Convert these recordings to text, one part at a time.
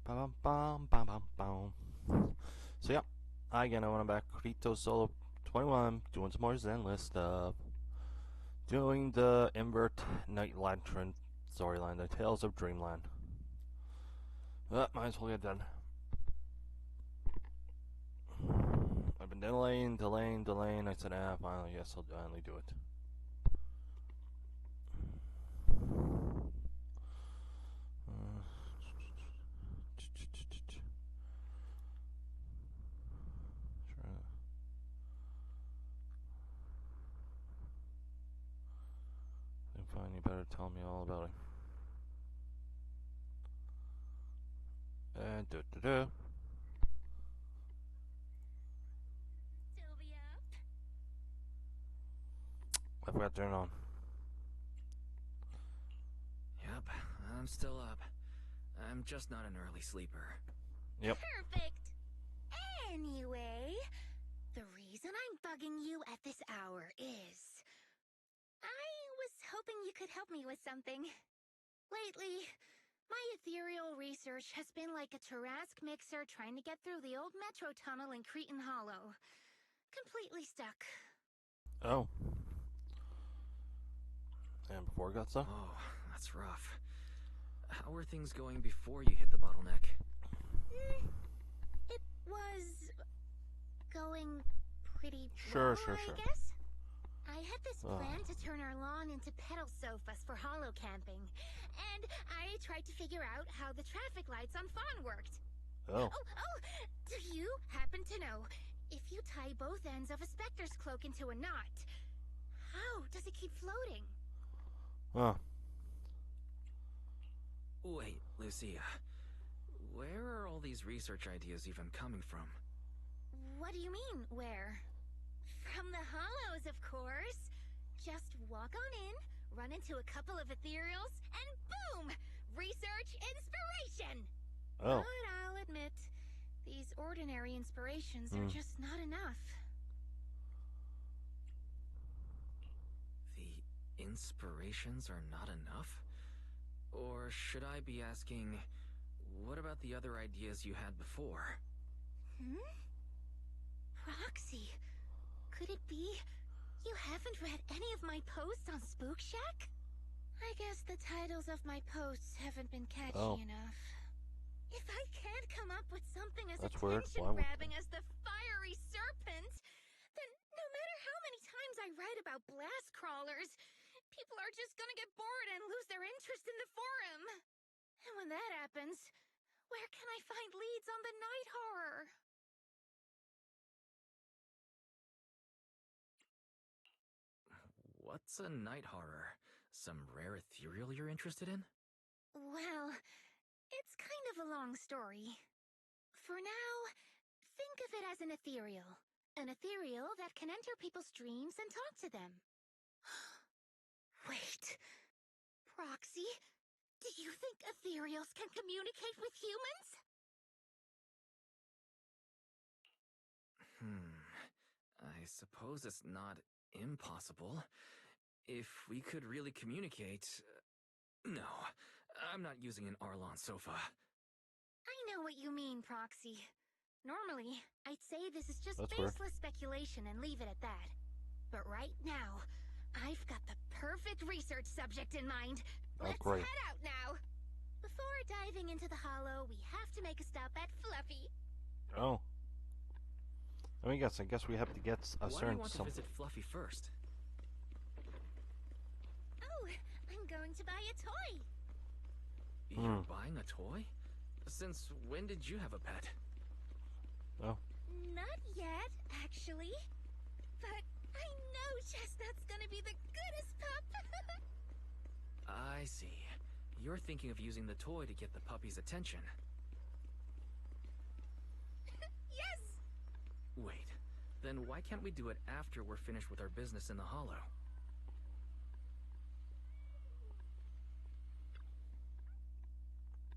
Bum, bum, bum, bum, bum. So yeah, hi again, I want to back Krito Solo 21, doing some more Zenless stuff. Doing the Invert Night Lantern storyline, the Tales of Dreamland. Might as well get done. I've been delaying. I said, finally, yes, I'll finally do it. Fine, you better tell me all about it. And I forgot to turn on. Yep, I'm still up. I'm just not an early sleeper. Yep. Perfect. Anyway, the reason I'm bugging you at this hour is I was hoping you could help me with something. Lately, my ethereal research has been like a Tarrasque mixer trying to get through the old metro tunnel in Cretan Hollow. Completely stuck. Oh. And before it got stuck? Oh, that's rough. How were things going before you hit the bottleneck? It was going pretty Sure. I guess. I had this plan to turn our lawn into pedal sofas for hollow camping, and I tried to figure out how the traffic lights on Fawn worked. Oh. Do you happen to know if you tie both ends of a Spectre's cloak into a knot, how does it keep floating? Huh. Wait, Lucia. Where are all these research ideas even coming from? What do you mean, where? From the hollows, of course. Just walk on in, run into a couple of ethereals, and boom! Research inspiration! Oh. But I'll admit, these ordinary inspirations are just not enough. The inspirations are not enough? Or should I be asking, what about the other ideas you had before? Roxy, could it be you haven't read any of my posts on Spook Shack? I guess the titles of my posts haven't been catchy enough. If I can't come up with something as attention-grabbing as the fiery serpent, then no matter how many times I write about blast crawlers, people are just gonna get bored and lose their interest in the forum. And when that happens, where can I find leads on the night horror? What's a night horror? Some rare ethereal you're interested in? Well, it's kind of a long story. For now, think of it as an ethereal. An ethereal that can enter people's dreams and talk to them. Wait. Proxy, do you think ethereals can communicate with humans? I suppose it's not impossible. If we could really communicate... No, I'm not using an Arlon sofa. I know what you mean, Proxy. Normally, I'd say this is just That's baseless weird. speculation and leave it at that. But right now, I've got the perfect research subject in mind. Let's head out now. Before diving into the hollow, we have to make a stop at Fluffy. Oh. I guess we have to get a certain... Why do you want to visit Fluffy first? Oh, I'm going to buy a toy. You're buying a toy? Since when did you have a pet? Oh. Not yet, actually. But I know Chestnut's gonna be the goodest pup. I see. You're thinking of using the toy to get the puppy's attention. Yes! Wait, then why can't we do it after we're finished with our business in the hollow?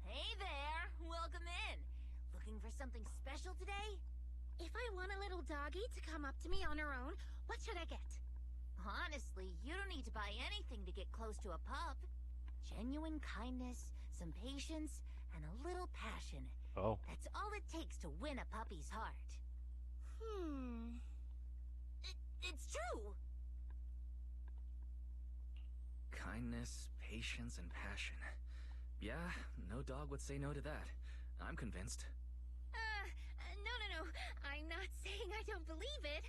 Hey there! Welcome in! Looking for something special today? If I want a little doggy to come up to me on her own, what should I get? Honestly, you don't need to buy anything to get close to a pup. Genuine kindness, some patience, and a little passion. Oh. That's all it takes to win a puppy's heart. It's true! Kindness, patience, and passion. Yeah, no dog would say no to that. I'm convinced. No. I'm not saying I don't believe it.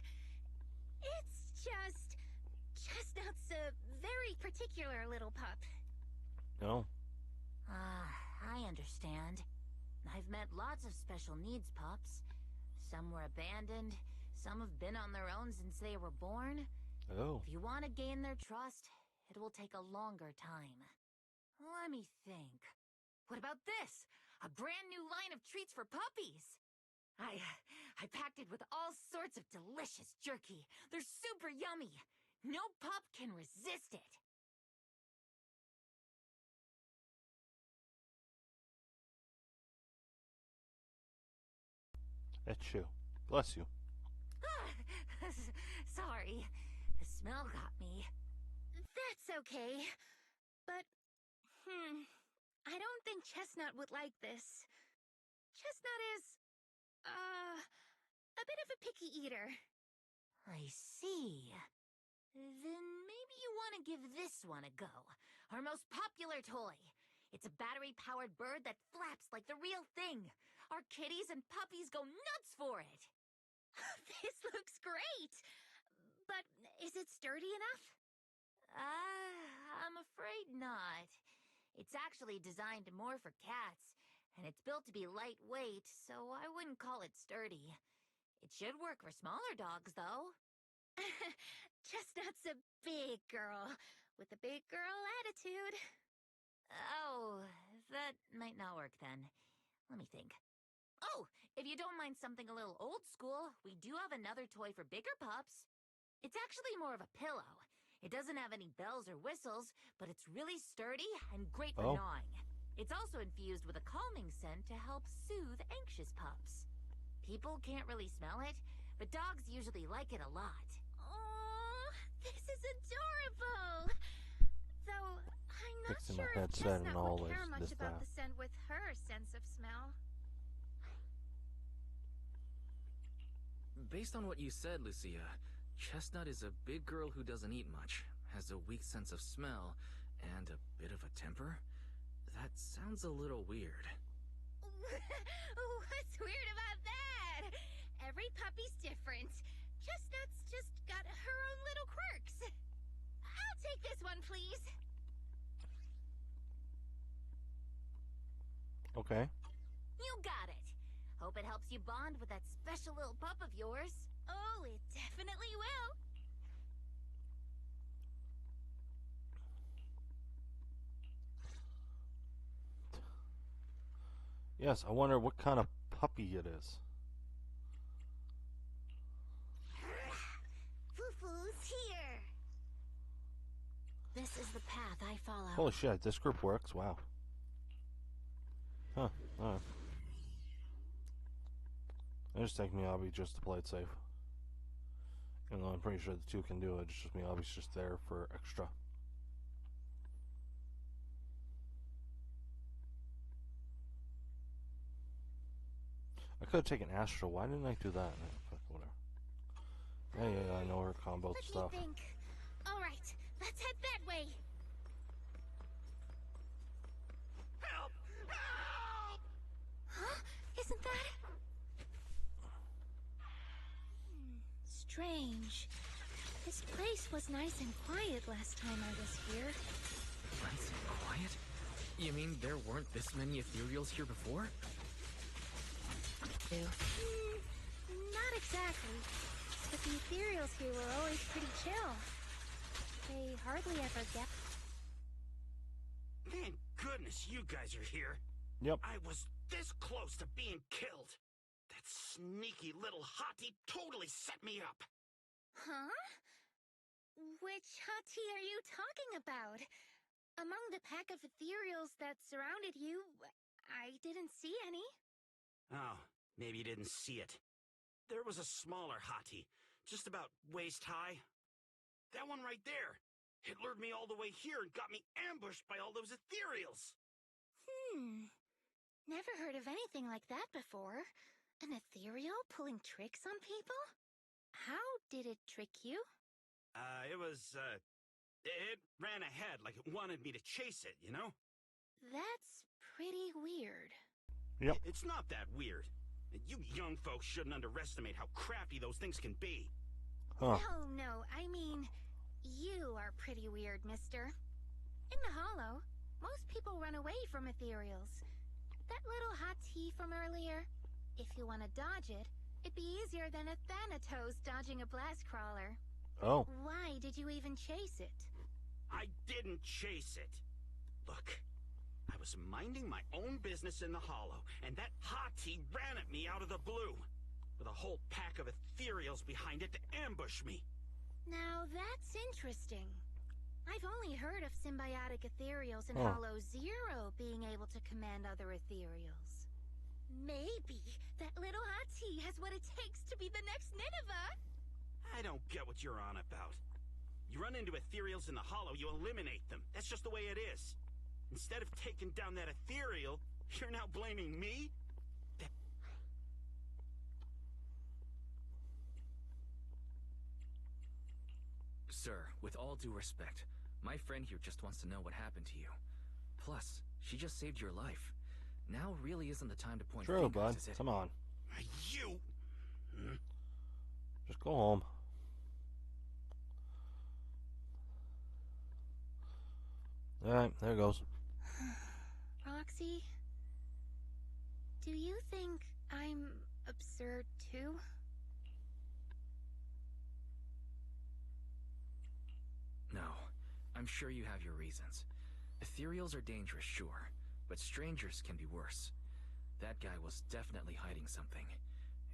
It's just... Chestnut's a very particular little pup. No. I understand. I've met lots of special needs pups. Some were abandoned, some have been on their own since they were born. Oh. If you want to gain their trust, it will take a longer time. Let me think. What about this? A brand new line of treats for puppies! I packed it with all sorts of delicious jerky. They're super yummy. No pup can resist it. That's true. Bless you. Sorry. The smell got me. That's okay. But, I don't think Chestnut would like this. Chestnut is, a bit of a picky eater. I see. Then maybe you want to give this one a go. Our most popular toy. It's a battery-powered bird that flaps like the real thing. Our kitties and puppies go nuts for it. This looks great! But is it sturdy enough? I'm afraid not. It's actually designed more for cats, and it's built to be lightweight, so I wouldn't call it sturdy. It should work for smaller dogs, though. Chestnut's a big girl, with a big girl attitude. Oh, that might not work then. Let me think. Oh, if you don't mind something a little old school, we do have another toy for bigger pups. It's actually more of a pillow. It doesn't have any bells or whistles, but it's really sturdy and great for gnawing. It's also infused with a calming scent to help soothe anxious pups. People can't really smell it, but dogs usually like it a lot. Oh, this is adorable! Though, I'm not Fixing my sure if headset and Chestnut all would care this, much about that. the scent with her sense of smell. Based on what you said, Lucia, Chestnut is a big girl who doesn't eat much, has a weak sense of smell, and a bit of a temper? That sounds a little weird. What's weird about that? Every puppy's different. Chestnut's just got her own little quirks. I'll take this one, please. Okay. You got it. Hope it helps you bond with that special little pup of yours. Oh, it definitely will. Yes, I wonder what kind of puppy it is. Foo-foo's here. This is the path I follow. Holy shit, this group works? Wow. Huh, alright. It just takes me Obby just to play it safe. Even though I'm pretty sure the two can do it, it's just me Obby's just there for extra. I could have taken Astro. Why didn't I do that? Fuck, whatever. Yeah, I know her combo stuff. Let me think. Alright, let's head that way. Help! Help! Huh? Isn't that... Strange. This place was nice and quiet last time I was here. Nice and quiet? You mean there weren't this many ethereals here before? Not exactly. But the ethereals here were always pretty chill. They hardly ever get... Thank goodness you guys are here. Yep. I was this close to being killed. That sneaky little hottie totally set me up. Huh? Which hottie are you talking about? Among the pack of ethereals that surrounded you, I didn't see any. Oh, maybe you didn't see it. There was a smaller hottie, just about waist high. That one right there. It lured me all the way here and got me ambushed by all those ethereals. Never heard of anything like that before. An ethereal pulling tricks on people? How did it trick you? It ran ahead like it wanted me to chase it, you know? That's pretty weird. Yep. It's not that weird. You young folks shouldn't underestimate how crafty those things can be. Huh. No, I mean, you are pretty weird, mister. In the Hollow, most people run away from ethereals. That little hot tea from earlier, if you want to dodge it, it'd be easier than a Thanatos dodging a blast crawler. Oh. Why did you even chase it? I didn't chase it. Look, I was minding my own business in the Hollow, and that hottie ran at me out of the blue, with a whole pack of ethereals behind it to ambush me. Now that's interesting. I've only heard of symbiotic ethereals in Hollow Zero being able to command other ethereals. Maybe that little hottie has what it takes to be the next Nineveh. I don't get what you're on about. You run into ethereals in the Hollow, you eliminate them. That's just the way it is. Instead of taking down that ethereal, you're now blaming me? Sir, with all due respect, my friend here just wants to know what happened to you. Plus, she just saved your life. Now really isn't the time to point True, fingers, bud. is it? Come on. You! Just go home. Alright, there goes. Roxy, do you think I'm absurd too? No, I'm sure you have your reasons. Ethereals are dangerous, sure, but strangers can be worse. That guy was definitely hiding something.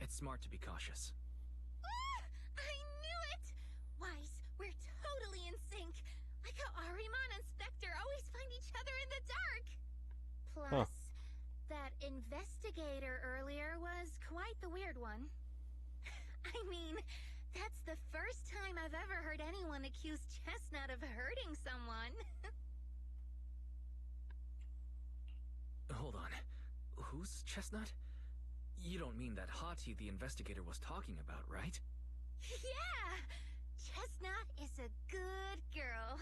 It's smart to be cautious. I knew it! Wise, we're totally in sync. Like how Ahriman and Spectre always find each other in the dark. Plus, that investigator earlier was quite the weird one. I mean, that's the first time I've ever heard anyone accuse Chestnut of hurting someone. Hold on. Who's Chestnut? You don't mean that hottie the investigator was talking about, right? Yeah! Chestnut is a good girl.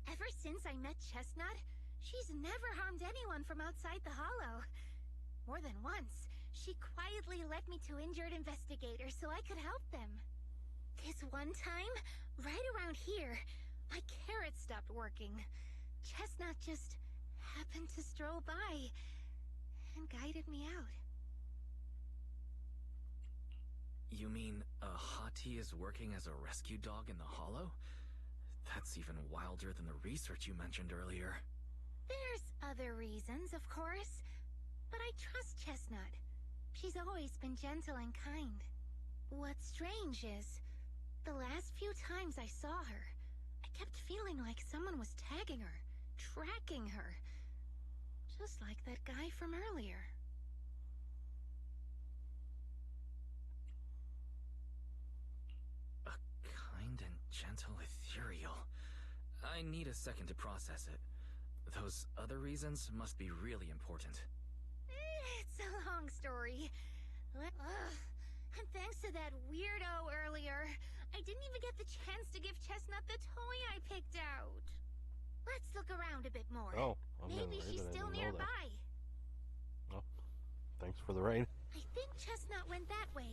Ever since I met Chestnut, she's never harmed anyone from outside the Hollow. More than once, she quietly led me to injured investigators so I could help them. This one time, right around here, my carrot stopped working. Chestnut just happened to stroll by and guided me out. You mean a hottie is working as a rescue dog in the Hollow? That's even wilder than the research you mentioned earlier. There's other reasons, of course, but I trust Chestnut. She's always been gentle and kind. What's strange is, the last few times I saw her, I kept feeling like someone was tagging her, tracking her. Just like that guy from earlier. A kind and gentle ethereal. I need a second to process it. Those other reasons must be really important. It's a long story. And thanks to that weirdo earlier, I didn't even get the chance to give Chestnut the toy I picked out. Let's look around a bit more. Oh, maybe she's still nearby. Oh, thanks for the raid. I think Chestnut went that way.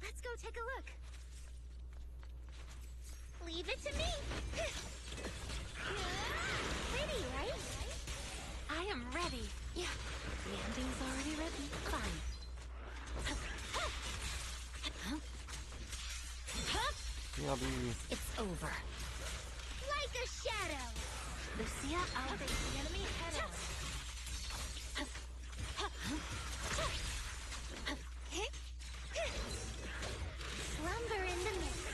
Let's go take a look. Leave it to me. Pretty, right? I am ready. Yeah, the ending's already written. Fine. It's over. Like a shadow. Lucia, I'll face the enemy head on. Slumber in the mist.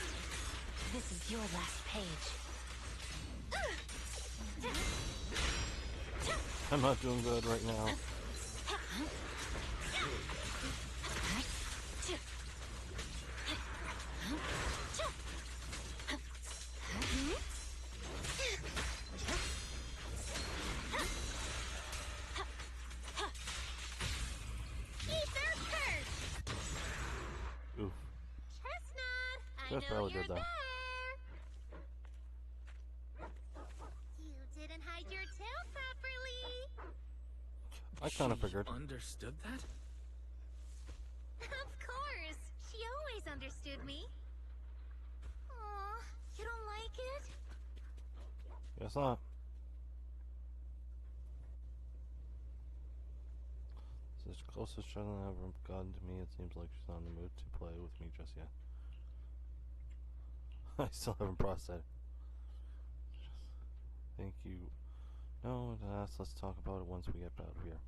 This is your last page. I'm not doing good right now. That's know probably you're good, though. there. You didn't hide your tail properly. I kind of She figured. understood that? Of course. She always understood me. Aw, you don't like it? Guess not. This is the closest Shannon ever gotten to me. It seems like she's not in the mood to play with me just yet. I still haven't processed it. Thank you. No, let's talk about it once we get out of here.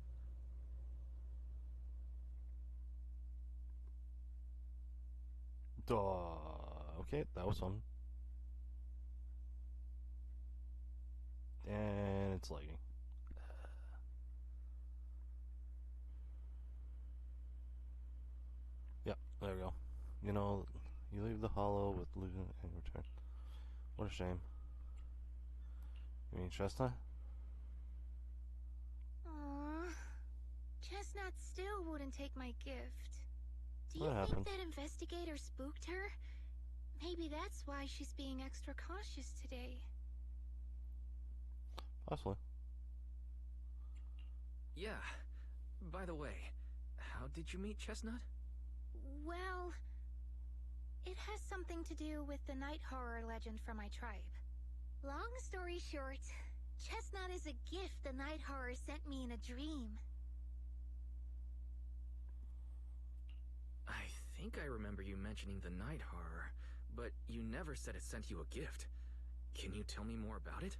Duh. Okay, that was fun. And it's lagging. Yep, there we go. You know, you leave the hollow with Lucia and return. What a shame. You mean Chestnut? Aw, Chestnut still wouldn't take my gift. Do you What think happened? that investigator spooked her? Maybe that's why she's being extra cautious today. Possibly. Yeah. By the way, how did you meet Chestnut? Well, it has something to do with the night horror legend from my tribe. Long story short, Chestnut is a gift the night horror sent me in a dream. I think I remember you mentioning the night horror, but you never said it sent you a gift. Can you tell me more about it?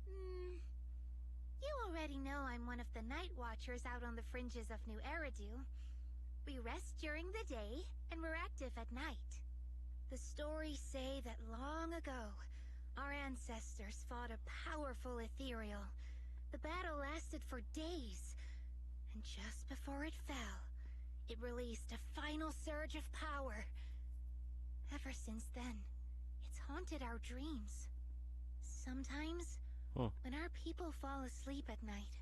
You already know I'm one of the night watchers out on the fringes of New Eridu. We rest during the day, and we're active at night. The stories say that long ago, our ancestors fought a powerful ethereal. The battle lasted for days, and just before it fell, it released a final surge of power. Ever since then, it's haunted our dreams. Sometimes, when our people fall asleep at night,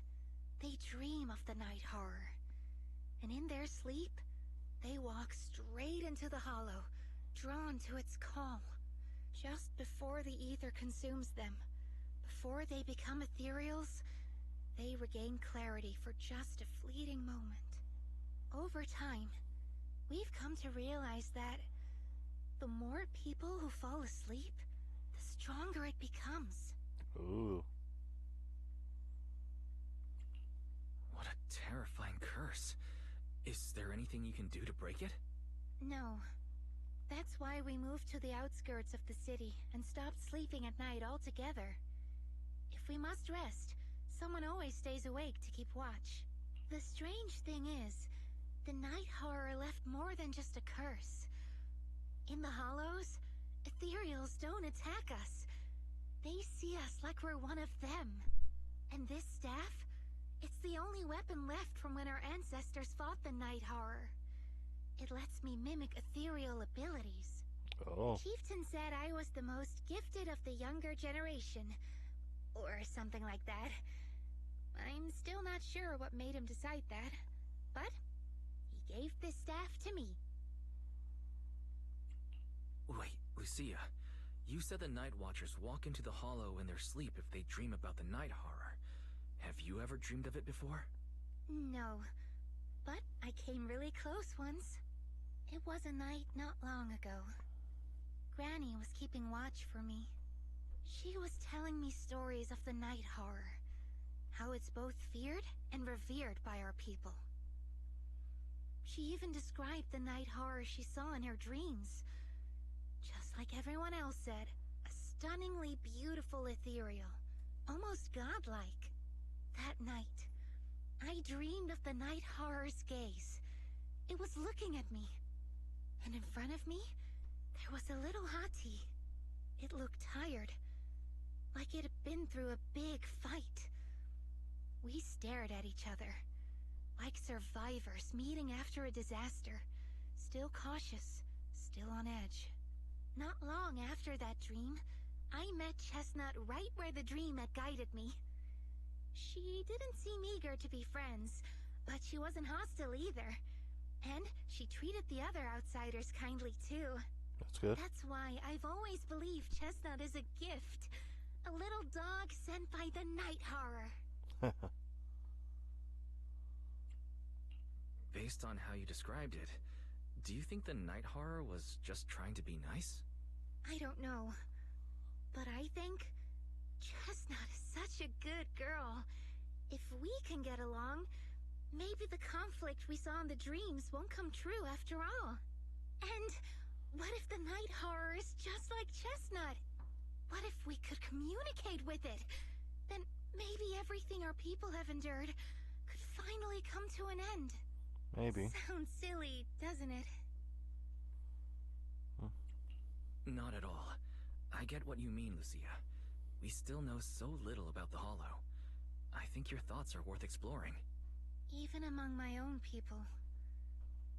they dream of the night horror. And in their sleep, they walk straight into the hollow, drawn to its call. Just before the ether consumes them, before they become ethereals, they regain clarity for just a fleeting moment. Over time, we've come to realize that the more people who fall asleep, the stronger it becomes. Ooh. What a terrifying curse. Is there anything you can do to break it? No. That's why we moved to the outskirts of the city and stopped sleeping at night altogether. If we must rest, someone always stays awake to keep watch. The strange thing is, the night horror left more than just a curse. In the hollows, ethereals don't attack us. They see us like we're one of them. And this staff, it's the only weapon left from when our ancestors fought the night horror. It lets me mimic ethereal abilities. Oh. Chieftain said I was the most gifted of the younger generation, or something like that. I'm still not sure what made him decide that, but he gave this staff to me. Wait, Lucia. You said the Night Watchers walk into the hollow in their sleep if they dream about the night horror. Have you ever dreamed of it before? No, but I came really close once. It was a night not long ago. Granny was keeping watch for me. She was telling me stories of the night horror, how it's both feared and revered by our people. She even described the night horror she saw in her dreams. Just like everyone else said, a stunningly beautiful ethereal, almost godlike. That night, I dreamed of the night horror's gaze. It was looking at me, and in front of me, there was a little hottie. It looked tired, like it had been through a big fight. We stared at each other, like survivors meeting after a disaster, still cautious, still on edge. Not long after that dream, I met Chestnut right where the dream had guided me. She didn't seem eager to be friends, but she wasn't hostile either. And she treated the other outsiders kindly too. That's good. That's why I've always believed Chestnut is a gift. A little dog sent by the night horror. Based on how you described it, do you think the night horror was just trying to be nice? I don't know. But I think Chestnut is such a good girl. If we can get along, maybe the conflict we saw in the dreams won't come true after all. And what if the night horror is just like Chestnut? What if we could communicate with it? Then maybe everything our people have endured could finally come to an end. Maybe. Sounds silly, doesn't it? Not at all. I get what you mean, Lucia. We still know so little about the Hollow. I think your thoughts are worth exploring. Even among my own people,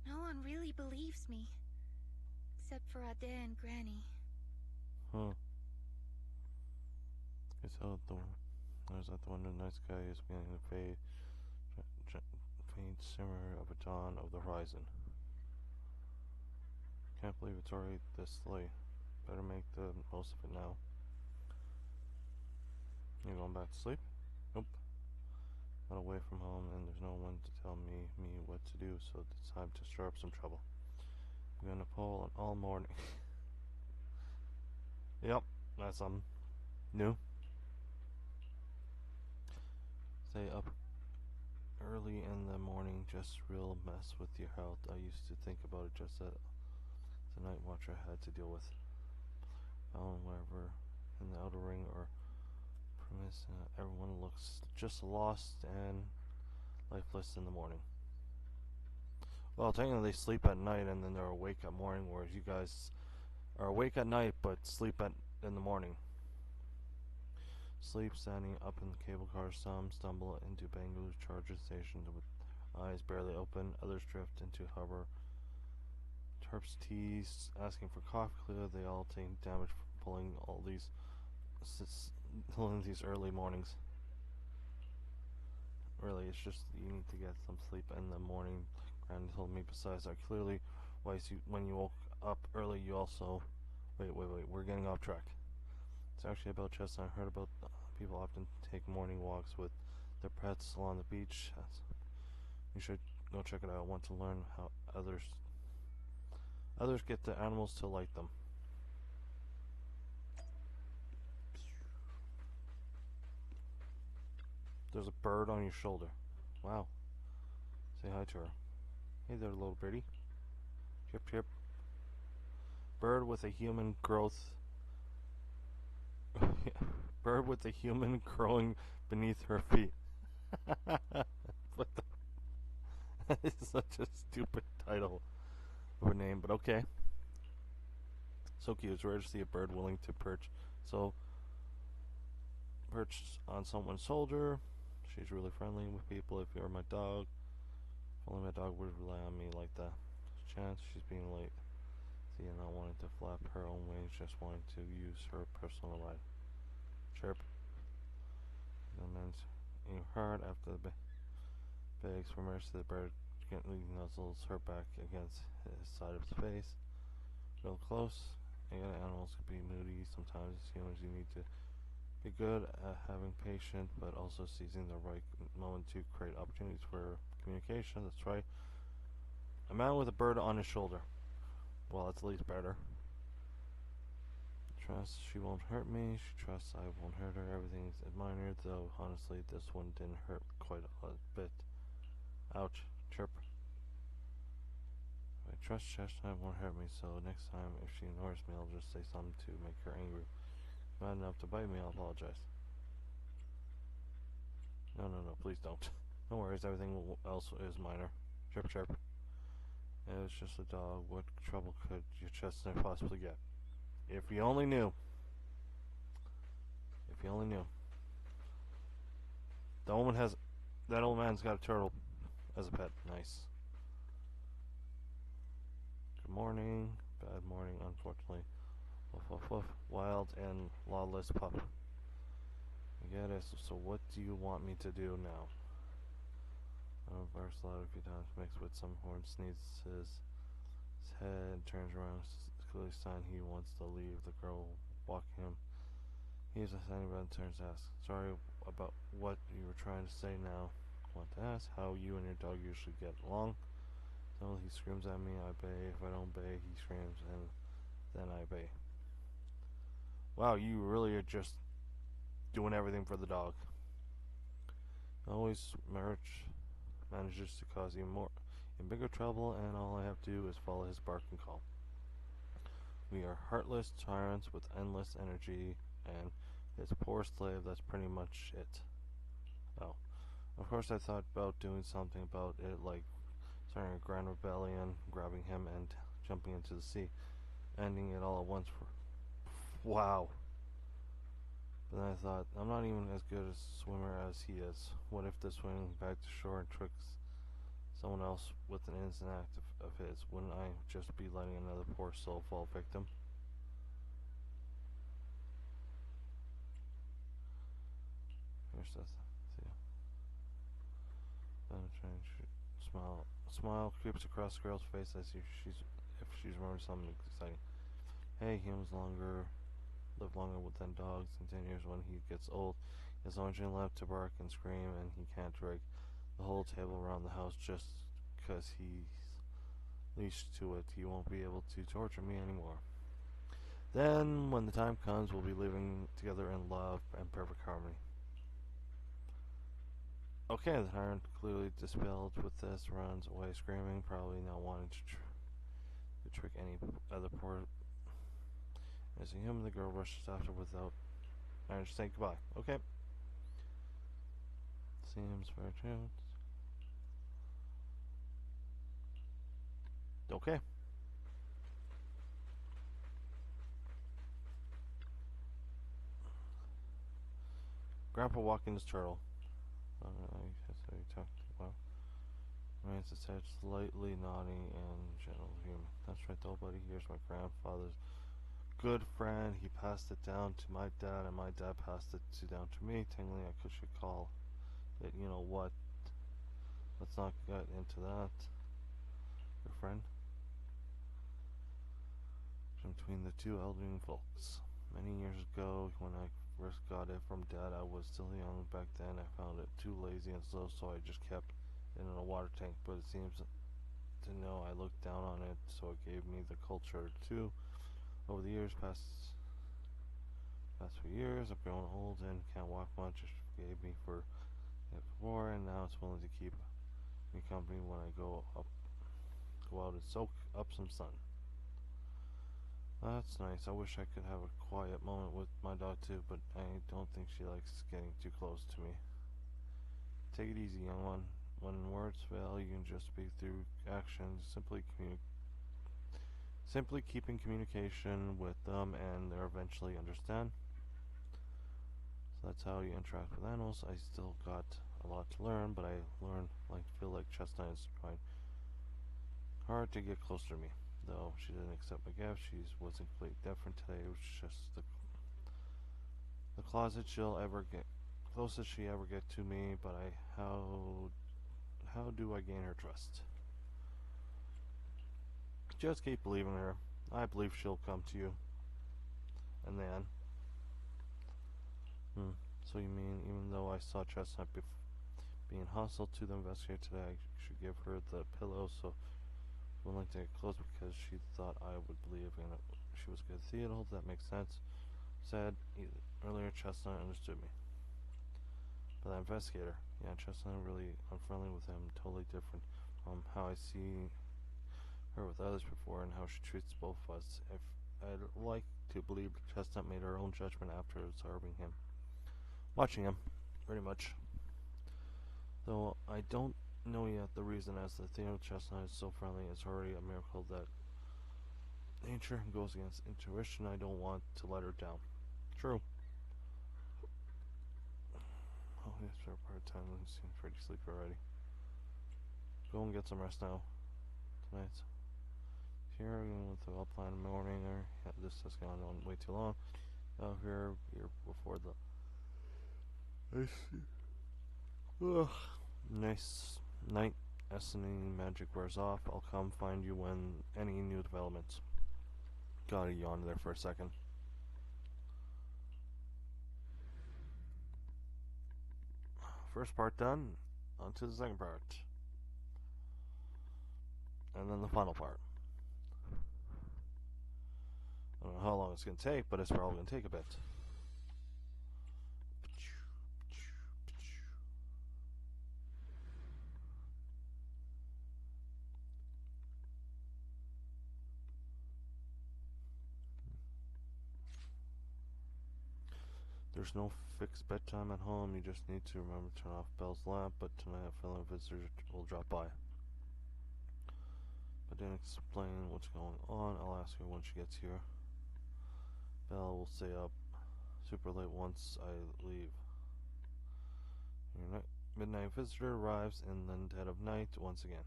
no one really believes me. Except for Ade and Granny. It's how there's that the one the night sky is beginning to fade. Faint simmer of a dawn of the horizon. Can't believe it's already this late. Better make the most of it now. You going back to sleep? Nope. Got away from home and there's no one to tell me what to do, so it's time to stir up some trouble. I'm gonna pull all morning. Yep, that's something new. Stay up early in the morning, just real mess with your health. I used to think about it just that the night watcher had to deal with. Found wherever in the outer ring or premise, everyone looks just lost and lifeless in the morning. Well, technically they sleep at night and then they're awake at morning, whereas you guys are awake at night but sleep in the morning. Sleep standing up in the cable car, some stumble into Bangalore charger station with eyes barely open, others drift into harbor. Terps tease, asking for coffee. Clearly they all take damage from pulling all these early mornings. Really, it's just you need to get some sleep in the morning. Granny told me besides that clearly when you woke up early you also wait, we're getting off track. It's actually about Chestnut. I heard about people often take morning walks with their pets along the beach. You should go check it out. I want to learn how others get the animals to like them. There's a bird on your shoulder. Wow. Say hi to her. Hey there, little birdie. Chip chip. Bird with a human growth. Bird with a human growing beneath her feet. What the? That is such a stupid title of a name, but okay. So cute. It's rare to see a bird willing to perch on someone's shoulder. She's really friendly with people. If you're my dog, if only my dog would rely on me like that. Chance she's being late. See, not wanting to flap her own wings, just wanting to use her personal ride. Chirp. The man's aim hard after the begs for mercy. The bird gently nuzzles her back against his side of his face. Real close. Again, animals can be moody. Sometimes as humans you need to be good at having patience, but also seizing the right moment to create opportunities for communication. That's right. A man with a bird on his shoulder. Well, that's at least better. Trusts she won't hurt me. She trusts I won't hurt her. Everything's minor, though honestly this one didn't hurt quite a bit. Ouch. Chirp. I trust Chestnut won't hurt me, so next time if she ignores me I'll just say something to make her angry. Bad enough to bite me, I'll apologize. No, please don't. No worries, everything else is minor. Chirp chirp. It was just a dog. What trouble could your Chestnut possibly get? If you only knew. If you only knew. That old man's got a turtle as a pet. Nice. Good morning. Bad morning, unfortunately. Woof woof woof. Wild and lawless pup. I get it. So what do you want me to do now? Barks loud a few times, mixed with some horn, sneezes his head, turns around, clearly sign he wants to leave. The girl walking him. He's a standing by and turns to ask, "Sorry about what you were trying to say now." "Want to ask how you and your dog usually get along?" So he screams at me, I obey. If I don't obey, he screams, and then I obey. Wow, you really are just doing everything for the dog. Always manages to cause even more in bigger trouble, and all I have to do is follow his bark and call. We are heartless tyrants with endless energy, and his poor slave, that's pretty much it. Oh. Of course I thought about doing something about it, like starting a grand rebellion, grabbing him and jumping into the sea, ending it all at once. Wow. But then I thought, I'm not even as good a swimmer as he is. What if the swimming back to shore and tricks someone else with an innocent act of his? Wouldn't I just be letting another poor soul fall victim? Here's the see. Smile creeps across the girl's face as if she's remembered something exciting. Hey, humans live longer than dogs. In 10 years, when he gets old, he has only left to bark and scream, and he can't drag the whole table around the house just because he's leashed to it. He won't be able to torture me anymore. Then, when the time comes, we'll be living together in love and perfect harmony. Okay, the tyrant, clearly dispelled with this, runs away screaming, probably not wanting to trick any other poor missing him. The girl rushes after without managing to say goodbye. Okay. Seems very true. Okay. Grandpa walking his turtle. I guess I talked about. Remains his head slightly nodding and gentle humor. That's right though, buddy. Here's my grandfather's good friend. He passed it down to my dad, and my dad passed it down to me. Technically, I should call it, you know what? Let's not get into that. Your friend? Between the two elderly folks. Many years ago, when I first got it from Dad, I was still young back then. I found it too lazy and slow, so I just kept it in a water tank. But it seems to know I looked down on it, so it gave me the culture too. Over the years, past few years, I've grown old and can't walk much. It forgave me for it before, and now it's willing to keep me company when I go out and soak up some sun. That's nice. I wish I could have a quiet moment with my dog too, but I don't think she likes getting too close to me. Take it easy, young one. When words fail, you can just speak through actions. Simply keeping communication with them, and they'll eventually understand. So that's how you interact with animals. I still got a lot to learn, but I feel like Chestnut is trying hard to get closer to me. Though she didn't accept my gift, she wasn't completely different today. It was just the closest she'll ever get, closest she ever get to me. But how do I gain her trust? Just keep believing her. I believe she'll come to you. And then, so you mean even though I saw Chestnut being hostile to the investigator today, I should give her the pillow so willing to get close because she thought I would believe in it. She was good Theodore, that makes sense. Said earlier Chestnut understood me. But that investigator, yeah, Chestnut really unfriendly with him, totally different from how I see her with others before and how she treats both of us. If I'd like to believe Chestnut made her own judgment after observing him. Watching him, pretty much. Though I don't know yet the reason as the Theodore Chestnut is so friendly. It's already a miracle that nature goes against intuition. I don't want to let her down. True. Oh, yes, for part time. You seem pretty sleepy already. Go and get some rest now. Tonight. Here, with the well-planned morning, this has gone on way too long. Here before the. I see. Ugh. Nice night. As any magic wears off, I'll come find you when any new developments. Gotta yawn there for a second. First part done, on to the second part. And then the final part. I don't know how long it's going to take, but it's probably going to take a bit. There's no fixed bedtime at home. You just need to remember to turn off Belle's lamp, but tonight I feel like visitors will drop by. But then explain what's going on. I'll ask her when she gets here. Belle will stay up super late once I leave. Your midnight visitor arrives in the dead of night once again.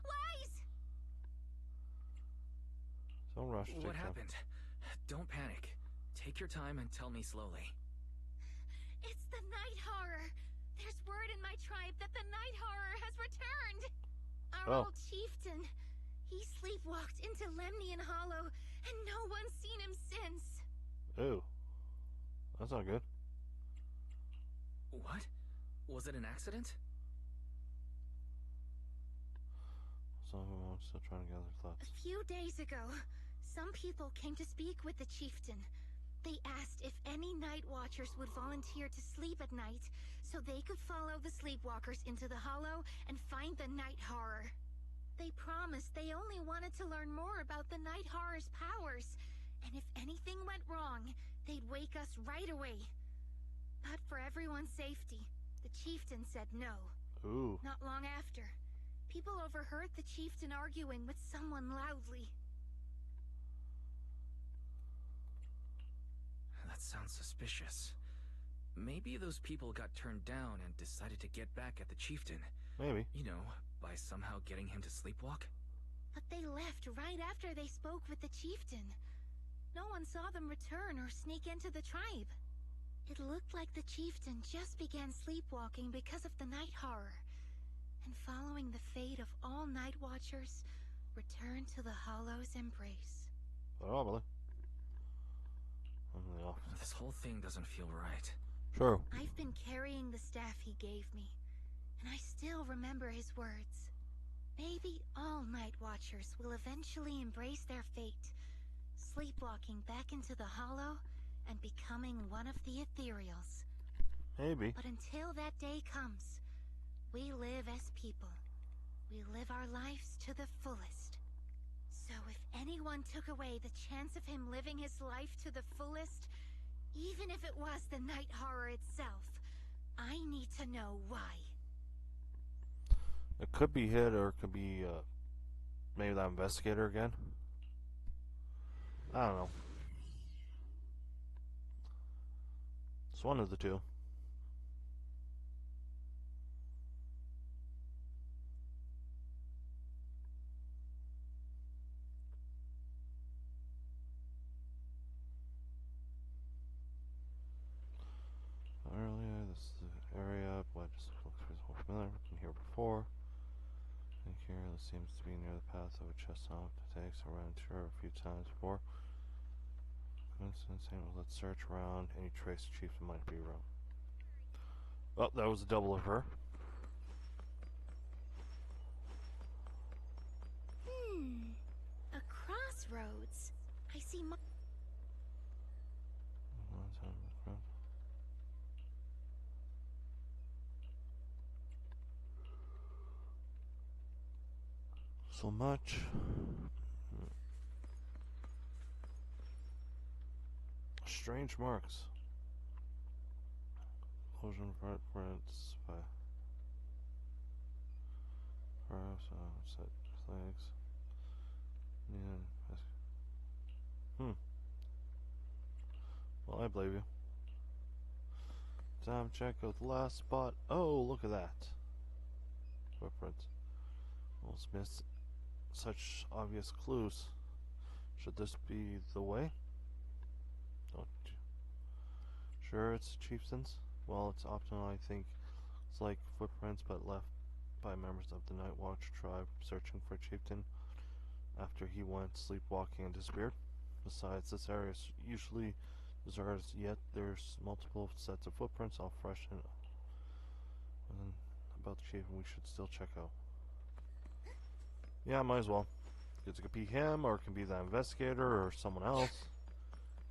Wise! Don't rush. What happened? Don't panic. Take your time and tell me slowly. It's the Night Horror. There's word in my tribe that the Night Horror has returned. Our old chieftain. He sleepwalked into Lemnian Hollow, and no one's seen him since. Ew. That's not good. What? Was it an accident? So I'm still trying to gather thoughts. A few days ago, some people came to speak with the chieftain. They asked if any night watchers would volunteer to sleep at night so they could follow the sleepwalkers into the hollow and find the Night Horror. They promised they only wanted to learn more about the Night Horror's powers, and if anything went wrong, they'd wake us right away. But for everyone's safety, the chieftain said no. Ooh. Not long after, people overheard the chieftain arguing with someone loudly. That sounds suspicious. Maybe those people got turned down and decided to get back at the chieftain. Maybe. You know, by somehow getting him to sleepwalk. But they left right after they spoke with the chieftain. No one saw them return or sneak into the tribe. It looked like the chieftain just began sleepwalking because of the Night Horror, and following the fate of all night watchers, returned to the Hollow's embrace. Probably. This whole thing doesn't feel right. Sure. I've been carrying the staff he gave me, and I still remember his words. Maybe all night watchers will eventually embrace their fate, sleepwalking back into the Hollow and becoming one of the ethereals. Maybe. But until that day comes, we live as people. We live our lives to the fullest. So if anyone took away the chance of him living his life to the fullest, even if it was the Night Horror itself, I need to know why. It could be hit, or it could be maybe that investigator again. I don't know. It's one of the two. Earlier, this is the area, but just looks familiar. I've been here before. And here, this seems to be near the path of a chestnut takes. I ran into her a few times before. Coincidence, let's search around. Any trace of chieftain might be around. Well, that was a double of her. A crossroads. I see so much. Strange marks. Explosion footprints by perhaps set flags. Yeah. Well, I believe you. Time check of the last spot. Oh, look at that. Footprints. Almost missed such obvious clues. Should this be the way? Oh, sure, it's chieftains. Well, it's optional, I think. It's like footprints, but left by members of the Night Watch tribe searching for a chieftain. after he went sleepwalking and disappeared. Besides, this area is usually deserted, yet there's multiple sets of footprints, all fresh and about the chief, and we should still check out. Yeah, might as well. It could be him, or it can be the investigator, or someone else.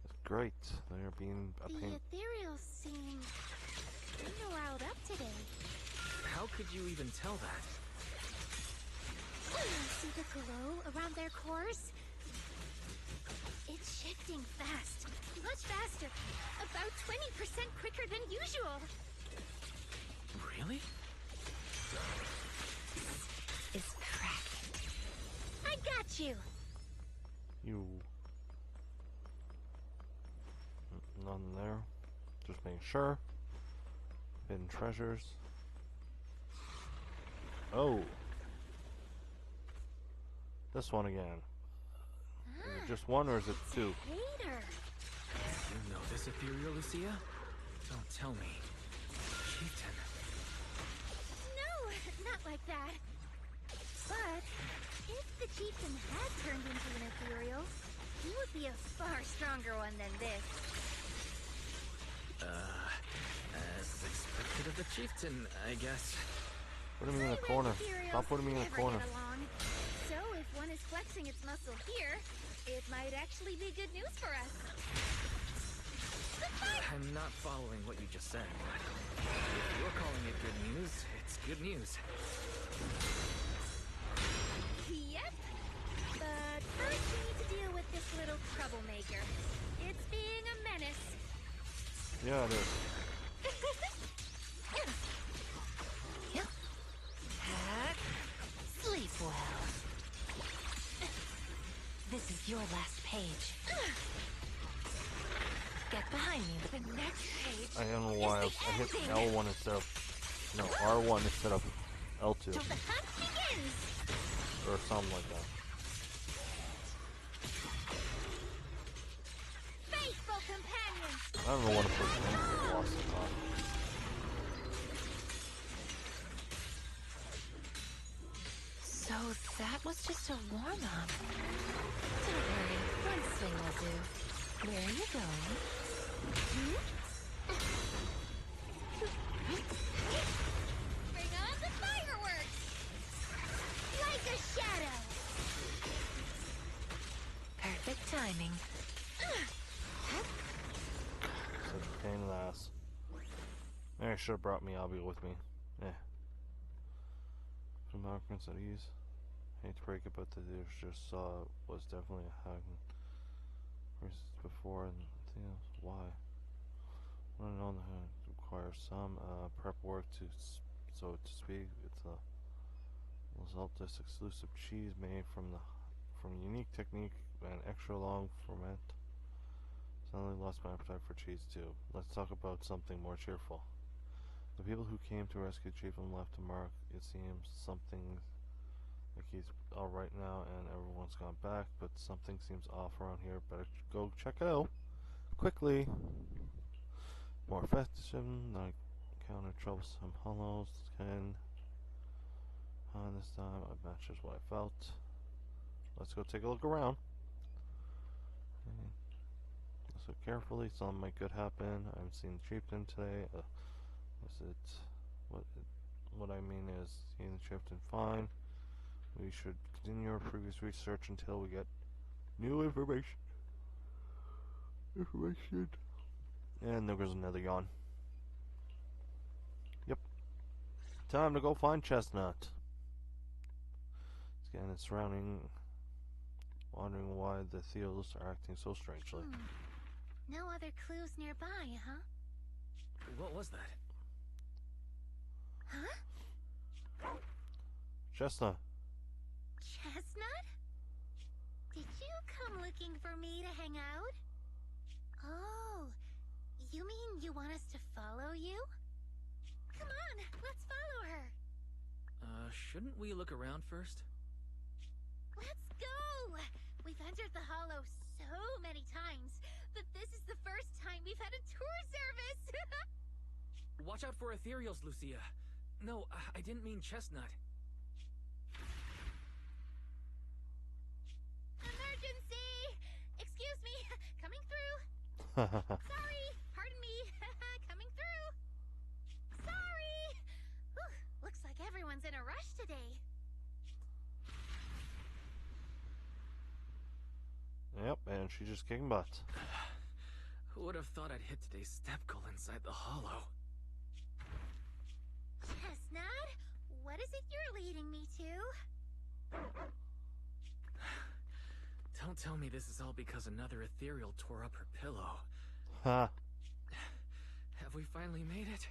It's great. They're being a pain. The ethereals seem kind of riled up today. How could you even tell that? See the glow around their cores? It's shifting fast. Much faster. About 20% quicker than usual. Really? It's cracking. I got you. You. Nothing there. Just making sure. Hidden treasures. Oh. This one again. Is it just one or is it two? Hater. You know this ethereal, Lucia? Don't tell me. Chieftain. No, not like that. But if the chieftain had turned into an ethereal, he would be a far stronger one than this. As expected of the chieftain, I guess. Put him in the corner. Stop putting me in the corner. So if one is flexing its muscle here, it might actually be good news for us. I'm not following what you just said, but if you're calling it good news, it's good news. Yep. But first we need to deal with this little troublemaker. It's being a menace. Yeah, it is. Sleep well. This is your last page. Get behind me with the next page. I don't know why I hit L1 instead of... No, R1 instead of L2. Till the hunt begins. Or something like that. Faithful companions. I don't know what to put in. Lost it. So that was just a warm-up. Don't worry, one swing will do. Where are you going? Bring on the fireworks. Like a shadow. Perfect timing. Such a pain in the ass. Maybe I should have brought Miyabi with me. Some arguments at ease. Hate to break it, but the just saw was definitely a hack before, and why? I don't know that it requires some prep work so to speak. It's a result this exclusive cheese made from unique technique and extra long ferment. Suddenly lost my appetite for cheese too. Let's talk about something more cheerful. The people who came to rescue Chieftain left a mark. It seems something like he's alright now and everyone's gone back, but something seems off around here. Better go check it out quickly. More festive, like counter troublesome hollows. This time it matches what I felt. Let's go take a look around. So carefully, something might good happen. I haven't seen the Chieftain today. What I mean is, seeing the Chieftain fine. We should continue our previous research until we get new information. And there goes another yawn. Yep. Time to go find Chestnut. Again, it's surrounding, wondering why the Theos are acting so strangely. No other clues nearby, huh? What was that? Huh? Chestnut. Chestnut? Did you come looking for me to hang out? Oh, you mean you want us to follow you? Come on, let's follow her. Shouldn't we look around first? Let's go! We've entered the Hollow so many times, but this is the first time we've had a tour service! Watch out for ethereals, Lucia. No, I didn't mean Chestnut. Sorry, pardon me. Coming through. Sorry. Whew, looks like everyone's in a rush today. Yep, and she's just kicking butt. Who would have thought I'd hit today's step goal inside the hollow? Chestnut, what is it you're leading me to? Don't tell me this is all because another ethereal tore up her pillow. Ha. Have we finally made it?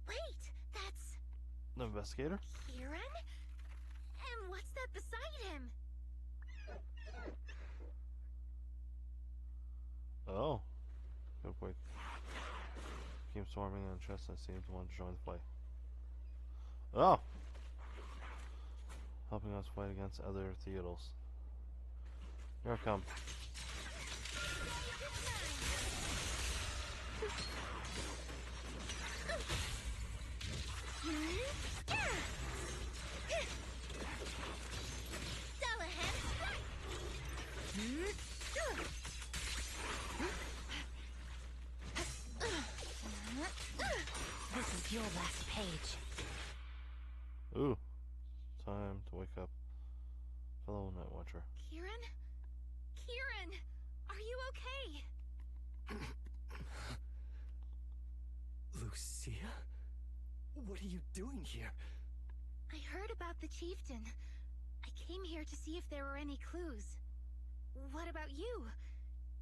Wait, that's The investigator? Kieran? And what's that beside him? Oh. Good point. Keep swarming on Chestnut seems to want to join the fight. Oh! Helping us fight against other Theodals. Here I come. This is your last page. Ooh. Time to wake up. Fellow Night Watcher. Kieran? Kieran! Are you okay? Lucia? What are you doing here? I heard about the chieftain. I came here to see if there were any clues. What about you?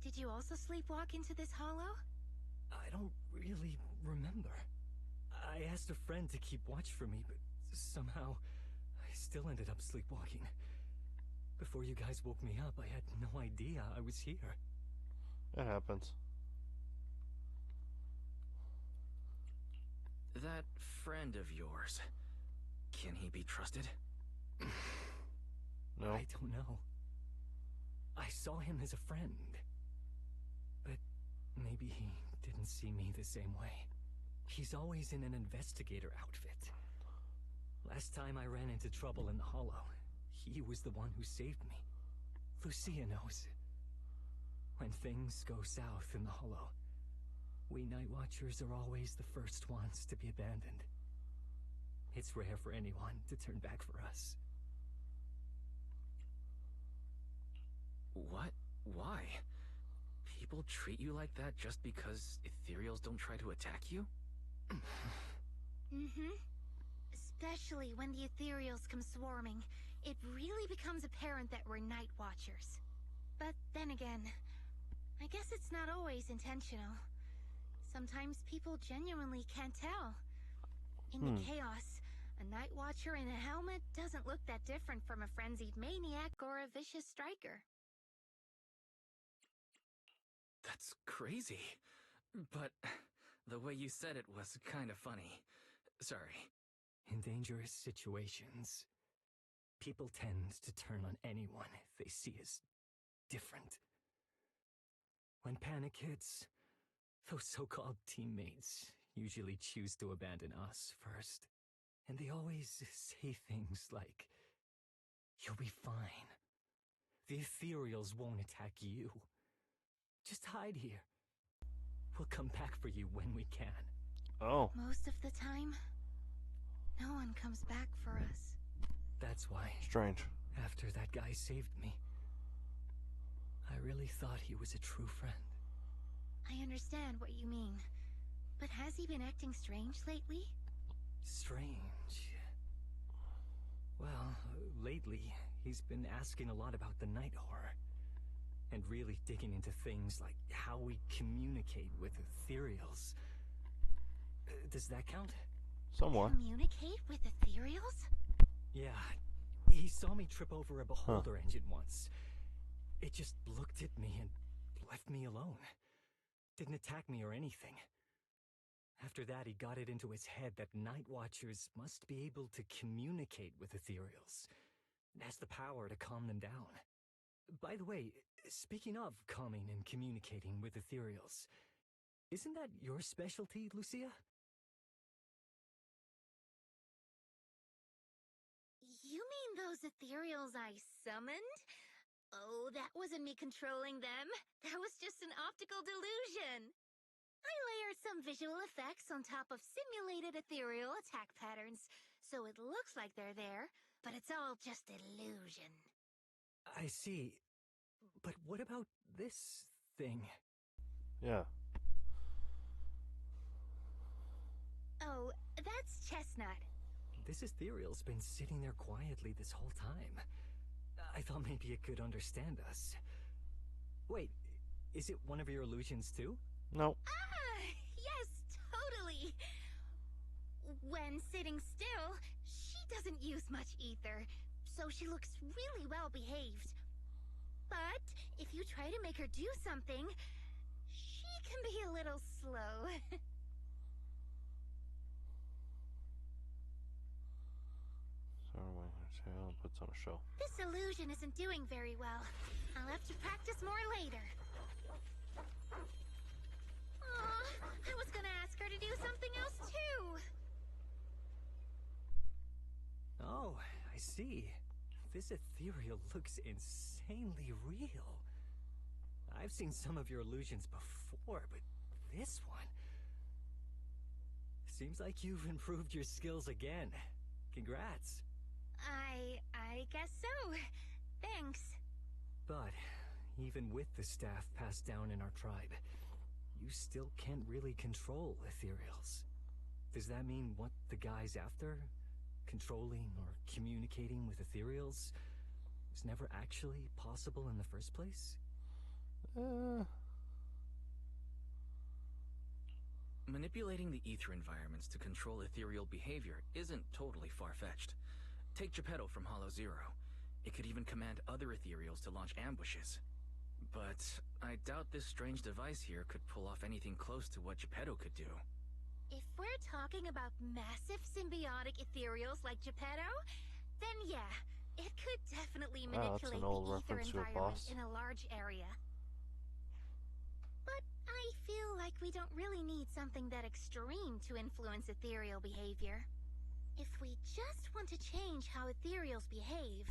Did you also sleepwalk into this hollow? I don't really remember. I asked a friend to keep watch for me, but somehow I still ended up sleepwalking. Before you guys woke me up, I had no idea I was here. It happens. That friend of yours, can he be trusted? No. I don't know. I saw him as a friend. But maybe he didn't see me the same way. He's always in an investigator outfit. Last time I ran into trouble in the hollow, he was the one who saved me. Lucia knows. When things go south in the hollow, we Night Watchers are always the first ones to be abandoned. It's rare for anyone to turn back for us. What? Why? People treat you like that just because ethereals don't try to attack you? Mm-hmm. Especially when the ethereals come swarming, it really becomes apparent that we're Night Watchers. But then again, I guess it's not always intentional. Sometimes people genuinely can't tell. In the chaos, a Night Watcher in a helmet doesn't look that different from a frenzied maniac or a vicious striker. That's crazy. But the way you said it was kind of funny. Sorry. In dangerous situations, people tend to turn on anyone they see as different. When panic hits, those so-called teammates usually choose to abandon us first. And they always say things like, "You'll be fine. The ethereals won't attack you. Just hide here. We'll come back for you when we can." Oh. Most of the time, no one comes back for us. That's why, Strange. after that guy saved me, I really thought he was a true friend. I understand what you mean. But has he been acting strange lately? Strange. Well, lately, he's been asking a lot about the night horror. And really digging into things like how we communicate with ethereals. Does that count? Somewhat. Communicate with ethereals? Yeah. He saw me trip over a beholder engine once. It just looked at me and left me alone. Didn't attack me or anything. After that, he got it into his head that Night Watchers must be able to communicate with ethereals. It has the power to calm them down. By the way, speaking of calming and communicating with ethereals, isn't that your specialty, Lucia? You mean those ethereals I summoned? Oh, that wasn't me controlling them. That was just an optical delusion. I layered some visual effects on top of simulated ethereal attack patterns, so it looks like they're there, but it's all just illusion. I see. But what about this thing? Yeah. Oh, that's Chestnut. This ethereal's been sitting there quietly this whole time. I thought maybe it could understand us. Wait, is it one of your illusions too? No. Ah, yes, totally. When sitting still, she doesn't use much ether, so she looks really well behaved. But if you try to make her do something, she can be a little slow. So I'll put on a show. This illusion isn't doing very well. I'll have to practice more later. Aw, I was gonna ask her to do something else too. Oh, I see. This ethereal looks insanely real. I've seen some of your illusions before, but this one... Seems like you've improved your skills again. Congrats. I guess so. Thanks. But even with the staff passed down in our tribe, you still can't really control ethereals. Does that mean what the guy's after? Controlling or communicating with ethereals was never actually possible in the first place? Manipulating the ether environments to control ethereal behavior isn't totally far-fetched. Take Geppetto from Hollow Zero. It could even command other ethereals to launch ambushes. But I doubt this strange device here could pull off anything close to what Geppetto could do. If we're talking about massive symbiotic ethereals like Geppetto, then yeah, it could definitely Wow, that's manipulate an old the ether reference to a environment boss. in a large area. But I feel like we don't really need something that extreme to influence ethereal behavior. If we just want to change how ethereals behave,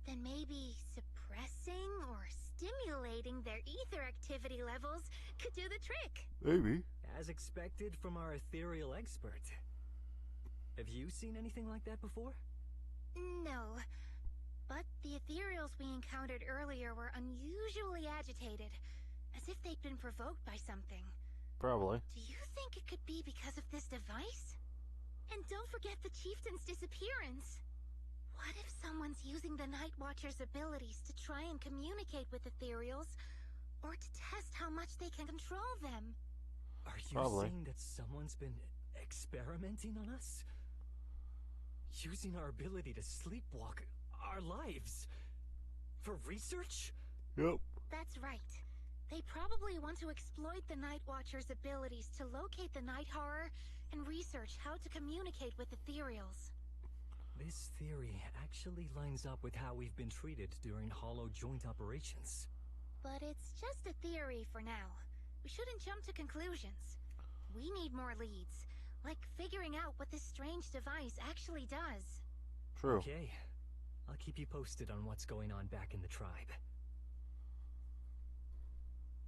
then maybe suppressing or stimulating their ether activity levels could do the trick. Maybe. As expected from our ethereal expert. Have you seen anything like that before? No. But the ethereals we encountered earlier were unusually agitated, as if they'd been provoked by something. Probably. Do you think it could be because of this device? And don't forget the chieftain's disappearance. What if someone's using the Night Watcher's abilities to try and communicate with ethereals, or to test how much they can control them? Are you Probably. saying that someone's been experimenting on us? Using our ability to sleepwalk our lives? For research? Yep. That's right. They probably want to exploit the Night Watcher's abilities to locate the Night Horror and research how to communicate with ethereals. This theory actually lines up with how we've been treated during Hollow joint operations. But it's just a theory for now. We shouldn't jump to conclusions. We need more leads, like figuring out what this strange device actually does. True. Okay, I'll keep you posted on what's going on back in the tribe.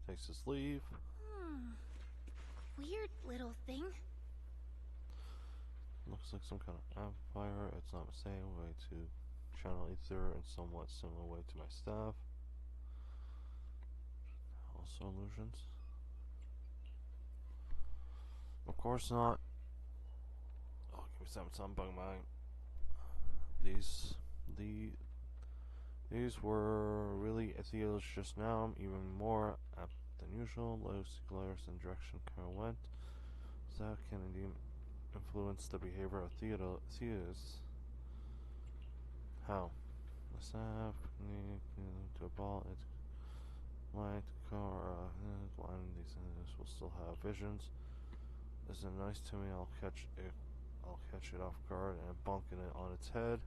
Takes his leave. Weird little thing. Looks like some kind of amplifier. It's not the same way to channel ether in somewhat similar way to my staff. Also illusions. Of course not. Oh, give me some bug mine. These were really ethereals just now, even more apt than usual. Low glares and direction kind of went. That can indeed influence the behavior of theaters. How? The staff to a ball. It's light car. Blind. These will still have visions. This is nice to me. I'll catch it off guard and bonking it on its head.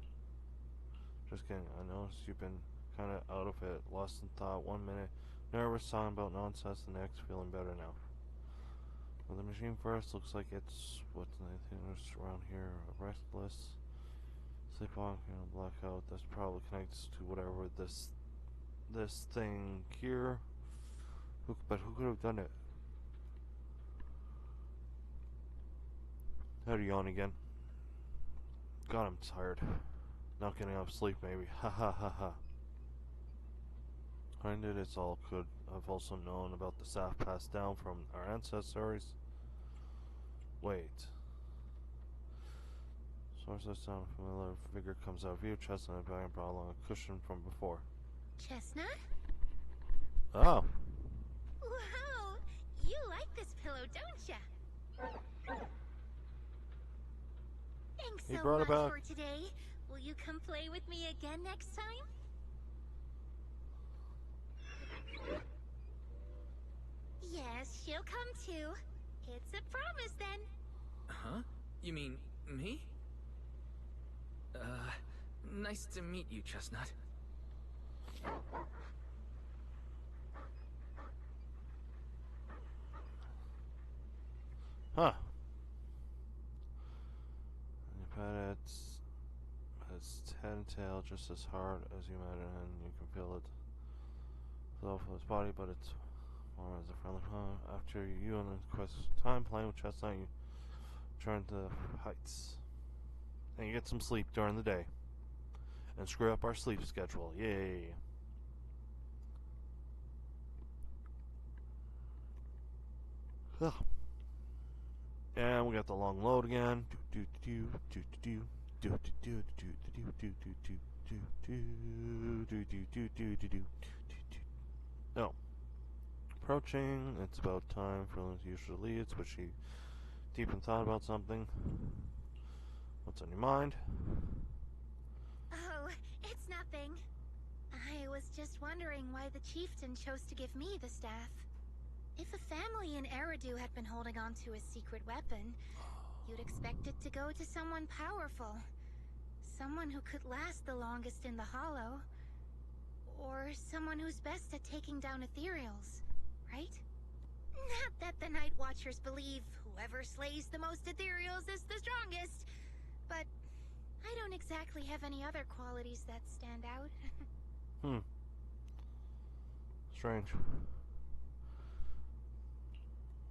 Just kidding. I noticed you've been kind of out of it, lost in thought. 1 minute, nervous, talking about nonsense. The next, feeling better now. Well, the machine first looks like it's what's around here. Restless, sleepwalking, blackout. That's probably connected to whatever this this thing here. But who could have done it? Had to yawn again. God, I'm tired. Not getting enough sleep, maybe. Ha ha ha ha. Behind it, it's all could have also known about the staff passed down from our ancestors. Wait. Source of sound, familiar figure comes out of view, chestnut bag and brought along a cushion from before. Chestnut? Oh. Wow! You like this pillow, don't ya? Thanks He so brought it much back. for today. Will you come play with me again next time? Yes, she'll come too. It's a promise then. Huh? You mean me? Nice to meet you, Chestnut. Huh. And you pat its head and tail just as hard as you imagine, and you can feel it flow from its body, but it's more as a friendly After you and the quest time playing with Chestnut, you turn to heights. And you get some sleep during the day. And screw up our sleep schedule. Yay. And we got the long load again. No. Approaching. It's about time for Lucia usually leads, but she deep in thought about something. What's on your mind? Oh, it's nothing. I was just wondering why the chieftain chose to give me the staff. If a family in Eridu had been holding on to a secret weapon, you'd expect it to go to someone powerful. Someone who could last the longest in the Hollow. Or someone who's best at taking down ethereals, right? Not that the Night Watchers believe whoever slays the most ethereals is the strongest, but I don't exactly have any other qualities that stand out. Strange.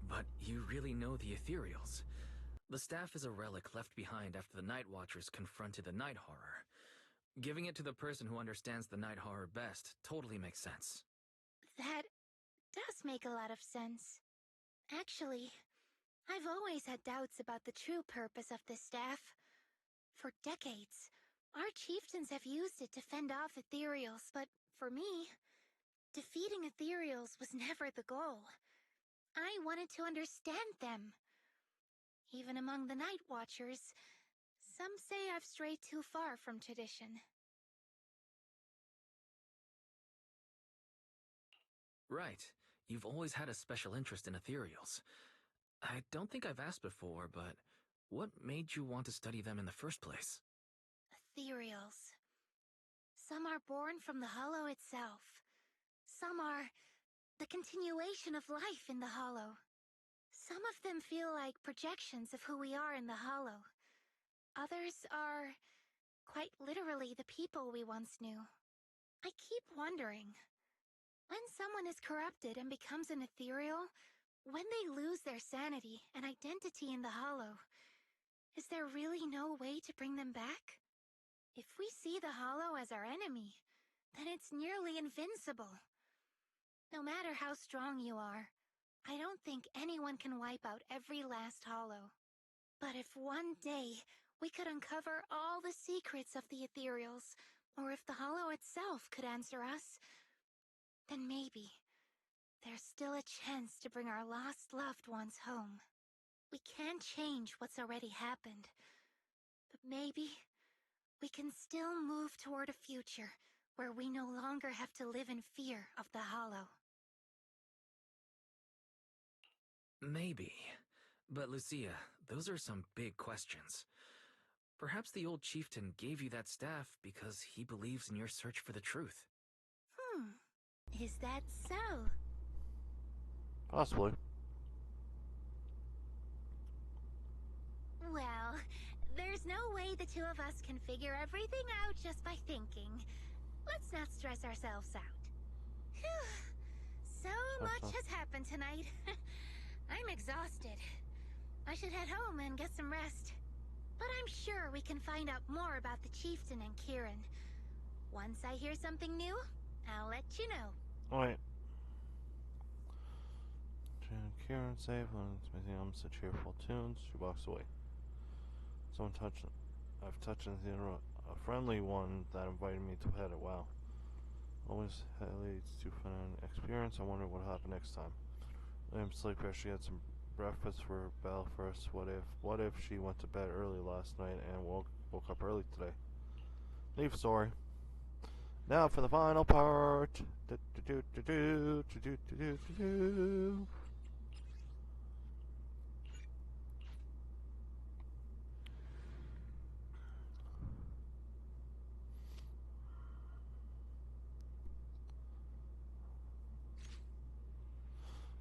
But you really know the ethereals. The staff is a relic left behind after the Night Watchers confronted the Night Horror. Giving it to the person who understands the Night Horror best totally makes sense. That does make a lot of sense. Actually, I've always had doubts about the true purpose of this staff. For decades, our chieftains have used it to fend off ethereals, but for me, defeating ethereals was never the goal. I wanted to understand them. Even among the Night Watchers, some say I've strayed too far from tradition. Right. You've always had a special interest in ethereals. I don't think I've asked before, but what made you want to study them in the first place? Ethereals. Some are born from the Hollow itself. Some are the continuation of life in the Hollow. Some of them feel like projections of who we are in the Hollow. Others are quite literally the people we once knew. I keep wondering, when someone is corrupted and becomes an ethereal, when they lose their sanity and identity in the Hollow, is there really no way to bring them back? If we see the Hollow as our enemy, then it's nearly invincible. No matter how strong you are, I don't think anyone can wipe out every last Hollow. But if one day we could uncover all the secrets of the ethereals, or if the Hollow itself could answer us, then maybe there's still a chance to bring our lost loved ones home. We can't change what's already happened, but maybe we can still move toward a future where we no longer have to live in fear of the Hollow. Maybe. But Lucia, those are some big questions. Perhaps the old chieftain gave you that staff because he believes in your search for the truth. Is that so? Possibly. Well, there's no way the two of us can figure everything out just by thinking. Let's not stress ourselves out. So much has happened tonight. I'm exhausted. I should head home and get some rest. But I'm sure we can find out more about the chieftain and Kieran. Once I hear something new, I'll let you know. Alright. Kieran safe when it's making almost a cheerful tunes. She walks away. I've touched in theater a friendly one that invited me to head it. Wow. Always leads to fun experience. I wonder what happened next time. I'm sleepy. She had some breakfast for Belle first. What if she went to bed early last night and woke up early today? Leave story. Now for the final part.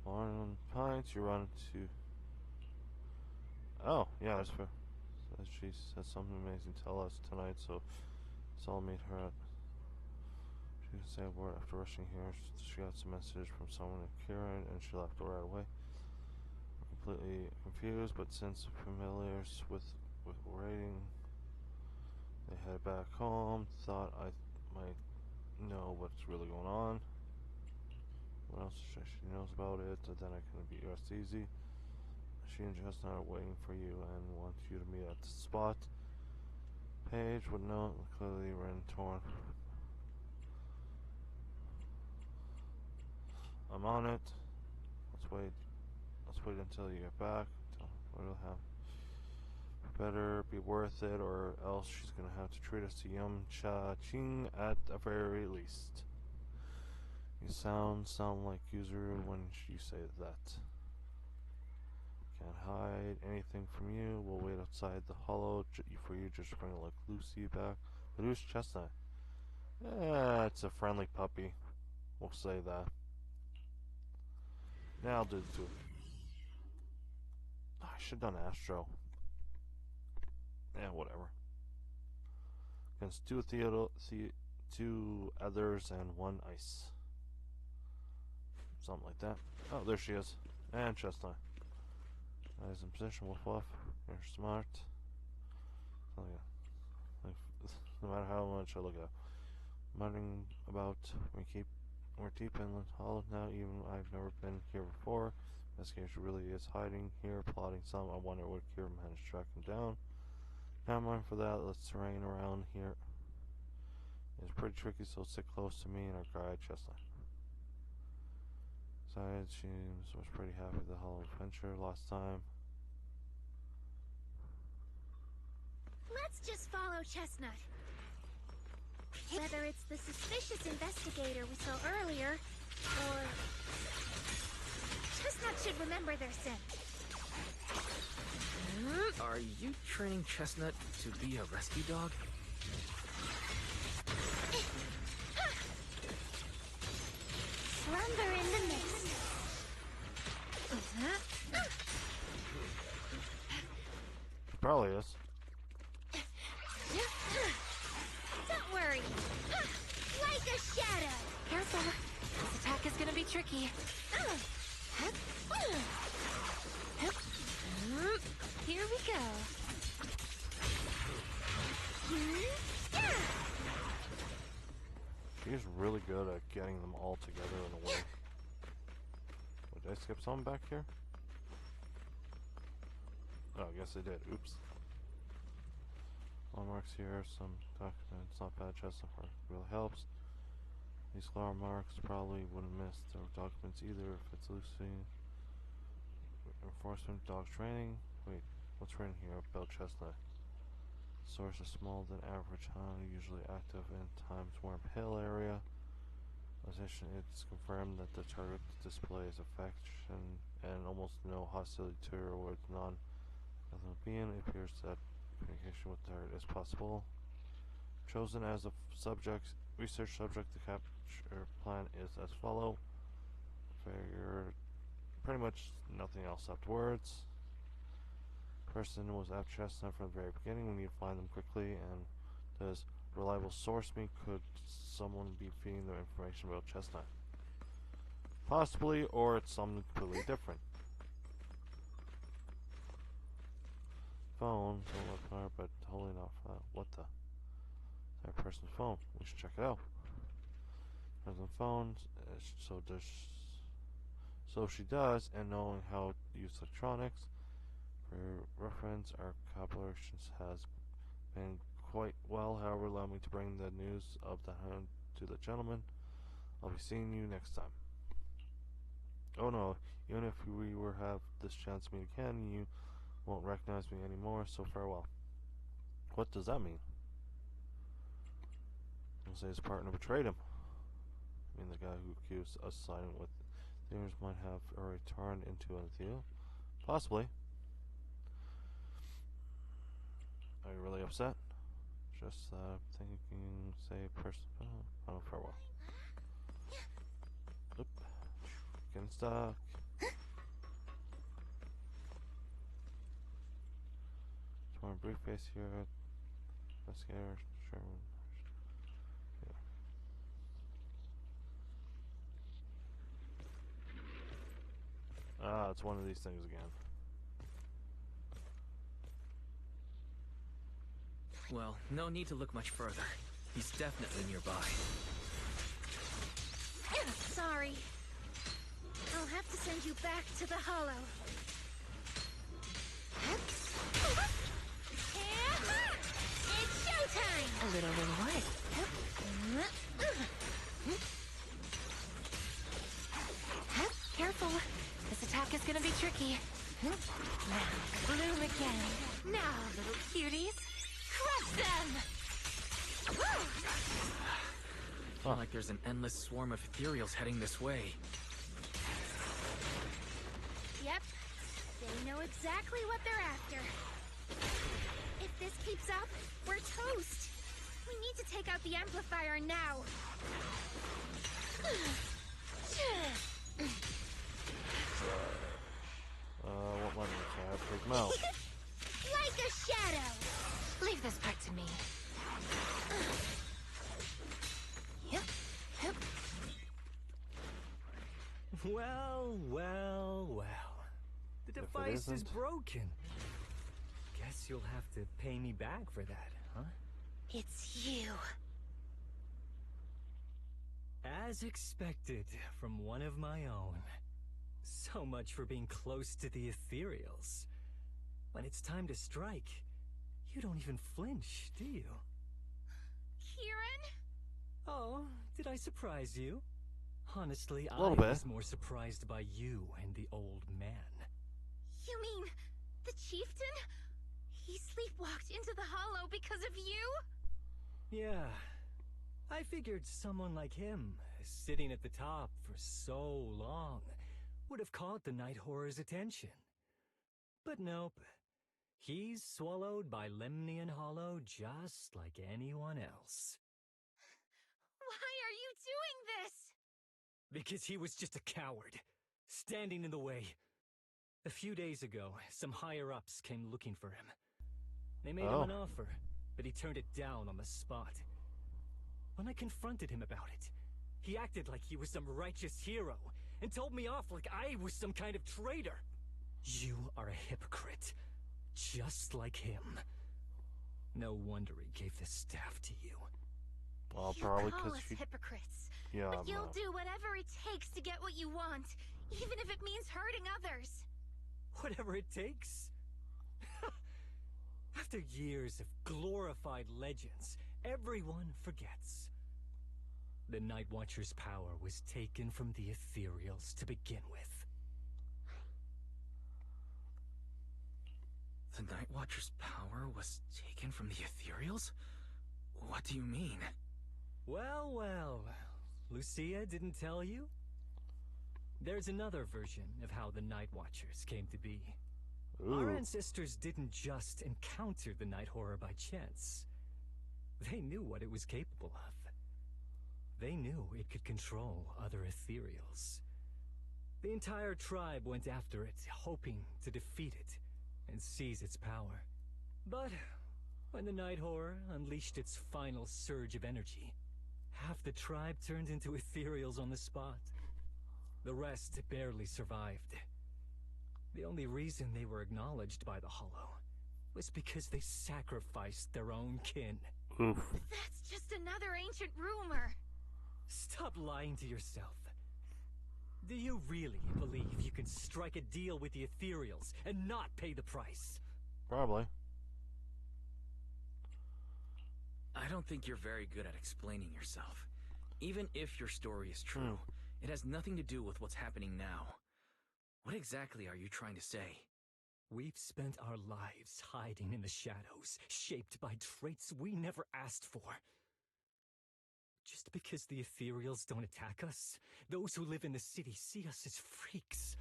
On Pines, you run to. Oh, yeah, that's fair. So she says something amazing. Tell us tonight, so I'll meet her at. She didn't say a word after rushing here. She got some message from someone at Kieran, and she left right away. Completely confused, but since familiars with waiting, they head back home. Thought I might know what's really going on. What else she knows about it, then I can be rest easy. She and Chestnut are waiting for you and want you to meet at the spot. Paige would know, clearly ran torn. I'm on it. Let's wait until you get back. What'll have better be worth it, or else she's gonna have to treat us to Yum Cha Ching at the very least. You sound like Yuzuru when you say that. Can't hide anything from you. We'll wait outside the hollow for you. Just bring like Lucy back. But who's Chestnut? It's a friendly puppy. We'll say that. Now I'll do it too. I should have done Astro. Yeah, whatever. Against two others and one ice. Something like that. Oh, there she is. And Chestnut. Eyes in position, woof woof. You're smart. Oh yeah. No matter how much I look at. Muttering about we're deep in the hollow now, even I've never been here before. Investigation really is hiding here, plotting some. I wonder what Kieran managed to track him down. Never mind for that, let's terrain around here. It's pretty tricky, so stick close to me and our guide Chestnut. Besides, she was pretty happy with the hollow adventure last time. Let's just follow Chestnut. Whether it's the suspicious investigator we saw earlier, or... Chestnut should remember their scent. Are you training Chestnut to be a rescue dog? Slumber in the mist. It probably is. Don't worry. Like a shadow. Careful. This attack is gonna be tricky. Here we go. She's really good at getting them all together in a way. Did I skip something back here? Oh, I guess I did. Oops. Landmarks here, some documents, not bad. Chestnut really helps. These landmarks probably wouldn't miss their documents either if it's Lucy. Enforcement, dog training. Wait, what's written here about Chestnut? Source is smaller than average hound, usually active in Times Warm Hill area. Position, it's confirmed that the target displays affection and almost no hostility towards non-human being. It appears that communication with the target is possible. Chosen as a research subject, the capture plan is as follow. Figure pretty much nothing else afterwards. Person was at Chestnut from the very beginning. We need to find them quickly. And does reliable source mean could someone be feeding them information about Chestnut? Possibly, or it's something completely different. Phone, don't look hard, but holding off. What the? That person's phone. We should check it out. Person phones. So she does, and knowing how to use electronics. For reference, our cooperation has been quite well. However, allow me to bring the news of the hunt to the gentleman. I'll be seeing you next time. Oh no, even if we were have this chance to meet again, you won't recognize me anymore, so farewell. What does that mean? I'll say his partner betrayed him. I mean, the guy who accused us siding with things might have already turned into a deal. Possibly. Are you really upset? Just thinking, say, person. Oh, farewell. Oop. Getting stuck. Torn briefcase here. Investigator. Sherman. Ah, it's one of these things again. Well, no need to look much further. He's definitely nearby. Sorry. I'll have to send you back to the Hollow. It's showtime! A little reward. Careful. This attack is gonna be tricky. Now, bloom again. Now, little cuties, crush them! Feel like there's an endless swarm of ethereals heading this way. Yep. They know exactly what they're after. If this keeps up, we're toast. We need to take out the amplifier now. Won't let me try to take him out. Like a shadow. Leave this part to me. Yep. Yep. Well, well, well. The If it device is isn't- broken. Guess you'll have to pay me back for that, huh? It's you. As expected from one of my own. So much for being close to the ethereals. When it's time to strike, you don't even flinch, do you? Kieran? Oh, did I surprise you? Honestly, I Little bit. was more surprised by you and the old man. You mean the chieftain? He sleepwalked into the Hollow because of you? Yeah. I figured someone like him, sitting at the top for so long, would have caught the night horror's attention. But nope. He's swallowed by Lemnian Hollow just like anyone else. Why are you doing this? Because he was just a coward, standing in the way. A few days ago, some higher-ups came looking for him. They made him an offer, but he turned it down on the spot. When I confronted him about it, he acted like he was some righteous hero and told me off like I was some kind of traitor. You are a hypocrite, just like him. No wonder he gave the staff to you. Well, You probably call because us she. hypocrites, Yeah, but you'll do whatever it takes to get what you want, even if it means hurting others. Whatever it takes. After years of glorified legends, everyone forgets. The Night Watcher's power was taken from the ethereals to begin with. The Night Watcher's power was taken from the ethereals? What do you mean? Well, well, Lucia didn't tell you? There's another version of how the Night Watchers came to be. Our Ooh. ancestors didn't just encounter the night horror by chance. They knew what it was capable of. They knew it could control other ethereals. The entire tribe went after it, hoping to defeat it and seize its power. But when the night horror unleashed its final surge of energy, half the tribe turned into ethereals on the spot. The rest barely survived. The only reason they were acknowledged by the Hollow was because they sacrificed their own kin. Oof. That's just another ancient rumor. Stop lying to yourself. Do you really believe you can strike a deal with the Ethereals and not pay the price? Probably. I don't think you're very good at explaining yourself. Even if your story is true, it has nothing to do with what's happening now. What exactly are you trying to say? We've spent our lives hiding in the shadows, shaped by traits we never asked for. Just because the Ethereals don't attack us, those who live in the city see us as freaks.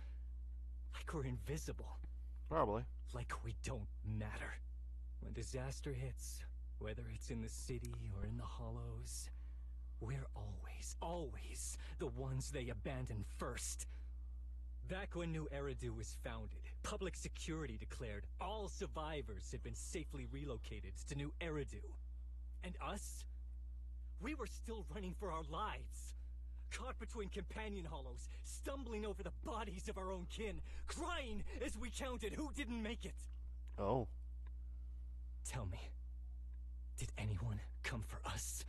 Like we're invisible. Probably. Like we don't matter. When disaster hits, whether it's in the city or in the Hollows, we're always the ones they abandon first. Back when New Eridu was founded, public security declared all survivors had been safely relocated to New Eridu. And us? We were still running for our lives. Caught between companion hollows, stumbling over the bodies of our own kin, crying as we counted who didn't make it. Oh. Tell me, did anyone come for us?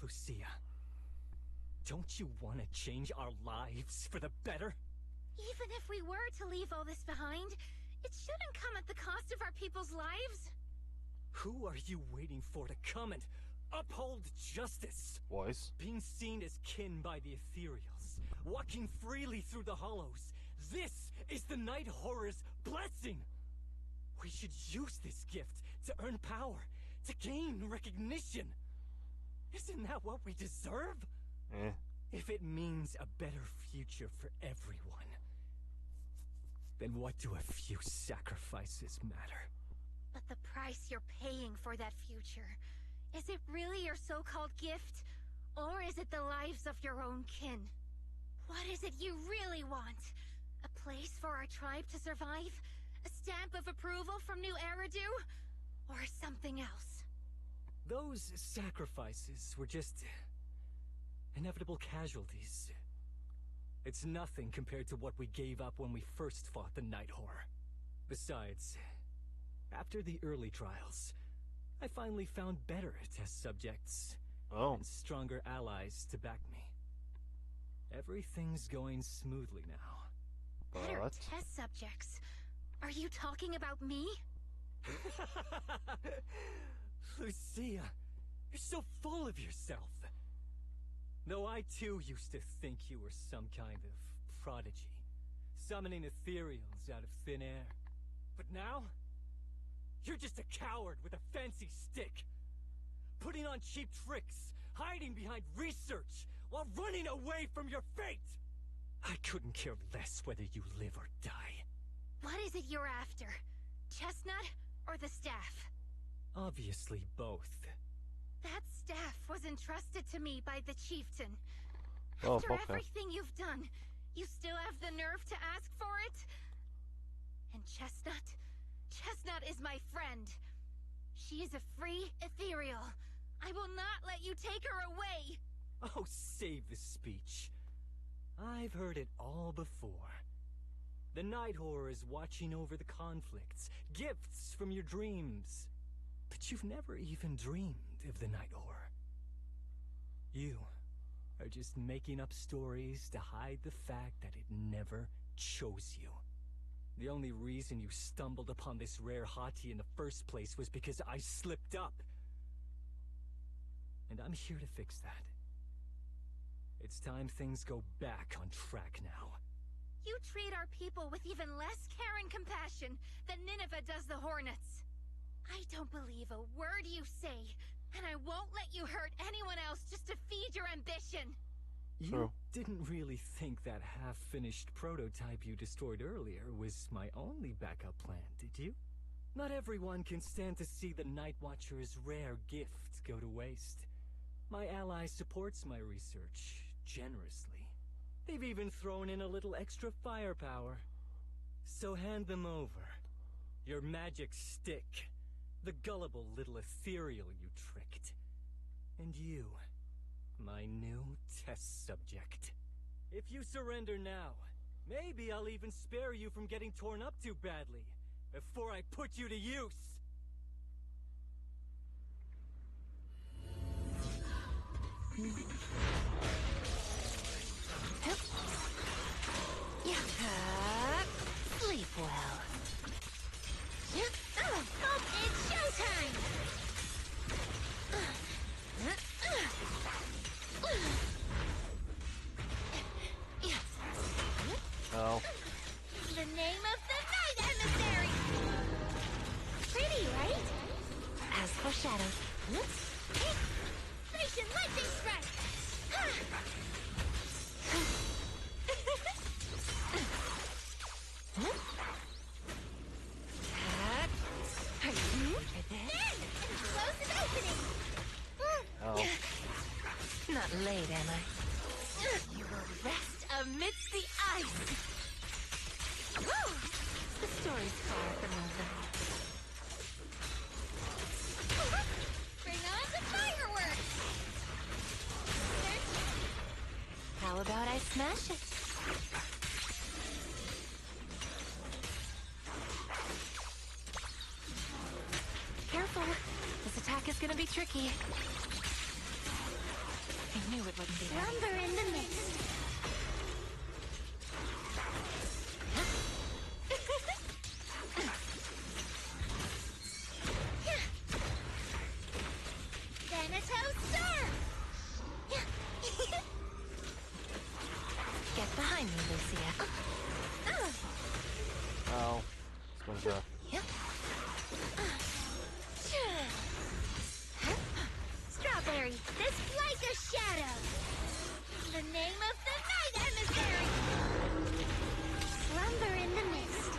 Lucia, don't you want to change our lives for the better? Even if we were to leave all this behind, it shouldn't come at the cost of our people's lives. Who are you waiting for to come and uphold justice? Voice. Being seen as kin by the Ethereals, walking freely through the Hollows. This is the Night Horror's blessing! We should use this gift to earn power, to gain recognition. Isn't that what we deserve? If it means a better future for everyone, then what do a few sacrifices matter? But the price you're paying for that future, is it really your so-called gift? Or is it the lives of your own kin? What is it you really want? A place for our tribe to survive? A stamp of approval from New Eridu? Or something else? Those sacrifices were just inevitable casualties. It's nothing compared to what we gave up when we first fought the Night Horror. Besides, after the early trials, I finally found better test subjects and stronger allies to back me. Everything's going smoothly now. Better test subjects? Are you talking about me? Lucia, you're so full of yourself. Though I too used to think you were some kind of prodigy, summoning ethereals out of thin air. But now, you're just a coward with a fancy stick, putting on cheap tricks, hiding behind research, while running away from your fate! I couldn't care less whether you live or die. What is it you're after? Chestnut or the staff? Obviously both. That staff was entrusted to me by the chieftain. Oh, After fuck that. everything you've done, you still have the nerve to ask for it? And Chestnut? Chestnut is my friend. She is a free ethereal. I will not let you take her away! Oh, save the speech. I've heard it all before. The Night Horror is watching over the conflicts, gifts from your dreams. But you've never even dreamed of the Night Horror. You are just making up stories to hide the fact that it never chose you. The only reason you stumbled upon this rare hottie in the first place was because I slipped up. And I'm here to fix that. It's time things go back on track now. You treat our people with even less care and compassion than Nineveh does the Hornets. I don't believe a word you say, and I won't let you hurt anyone else just to feed your ambition. You didn't really think that half-finished prototype you destroyed earlier was my only backup plan, did you? Not everyone can stand to see the Night Watcher's rare gift go to waste. My ally supports my research generously. They've even thrown in a little extra firepower. So hand them over. Your magic stick. The gullible little ethereal you tricked. And you, my new test subject. If you surrender now, maybe I'll even spare you from getting torn up too badly before I put you to use. Sleep well. It's showtime! Oh. The name of the night emissary! Pretty, right? As foreshadowed. Station lightning strike! Are you ready for this? Then, explosive opening! Oh. Not late, am I? You will rest amidst the ice. The story's far from over. Bring on the fireworks! How about I smash it? Careful. This attack is gonna be tricky. I knew it wouldn't be that. Slumber in the mist. Thanatos Star! Get behind me, Lucia. Oh. This one's Strawberry, this like a shadow. The name of the night emissary. Slumber in the mist.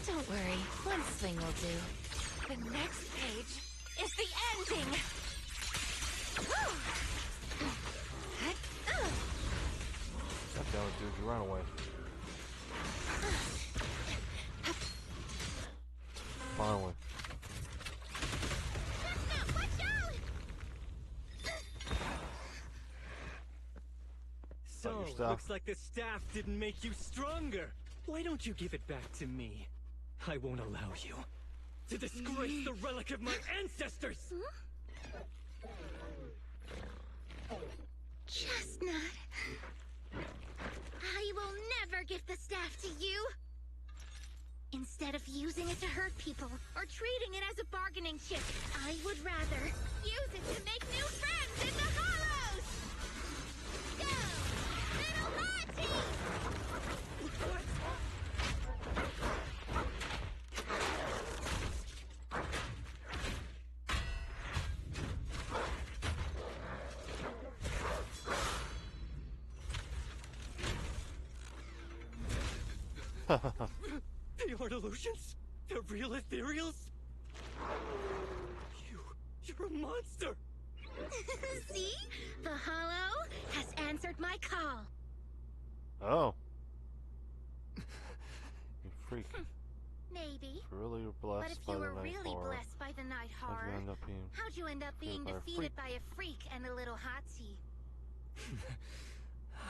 Don't worry, one swing will do. The next page is the ending. God damn it, dude, you ran away. Finally. Watch out! So, your stuff. looks like the staff didn't make you stronger. Why don't you give it back to me? I won't allow you to disgrace the relic of my ancestors! Chestnut. I will never give the staff to you. Instead of using it to hurt people or treating it as a bargaining chip, I would rather use it to make new friends in the hollows! Go! Little Monty! They are illusions? The real ethereals? You're a monster! See? The hollow has answered my call. Oh. You freak. Maybe. If you really were But blessed if by you the were night really horror, blessed by the night how'd horror, you end up being... how'd you end up being by a defeated freak? by a freak and a little hotsy?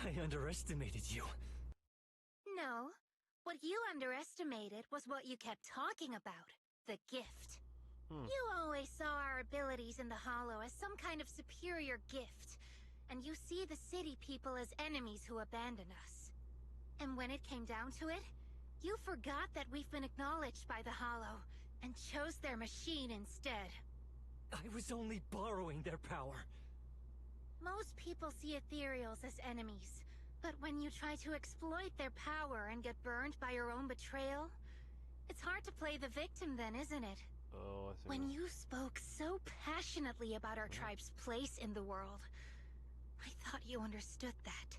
I underestimated you. No. What you underestimated was what you kept talking about. The gift. You always saw our abilities in the Hollow as some kind of superior gift. And you see the city people as enemies who abandon us. And when it came down to it, you forgot that we've been acknowledged by the Hollow and chose their machine instead. I was only borrowing their power. Most people see ethereals as enemies, but when you try to exploit their power and get burned by your own betrayal, it's hard to play the victim then, isn't it? Oh, I see. When you spoke so passionately about our tribe's place in the world, I thought you understood that.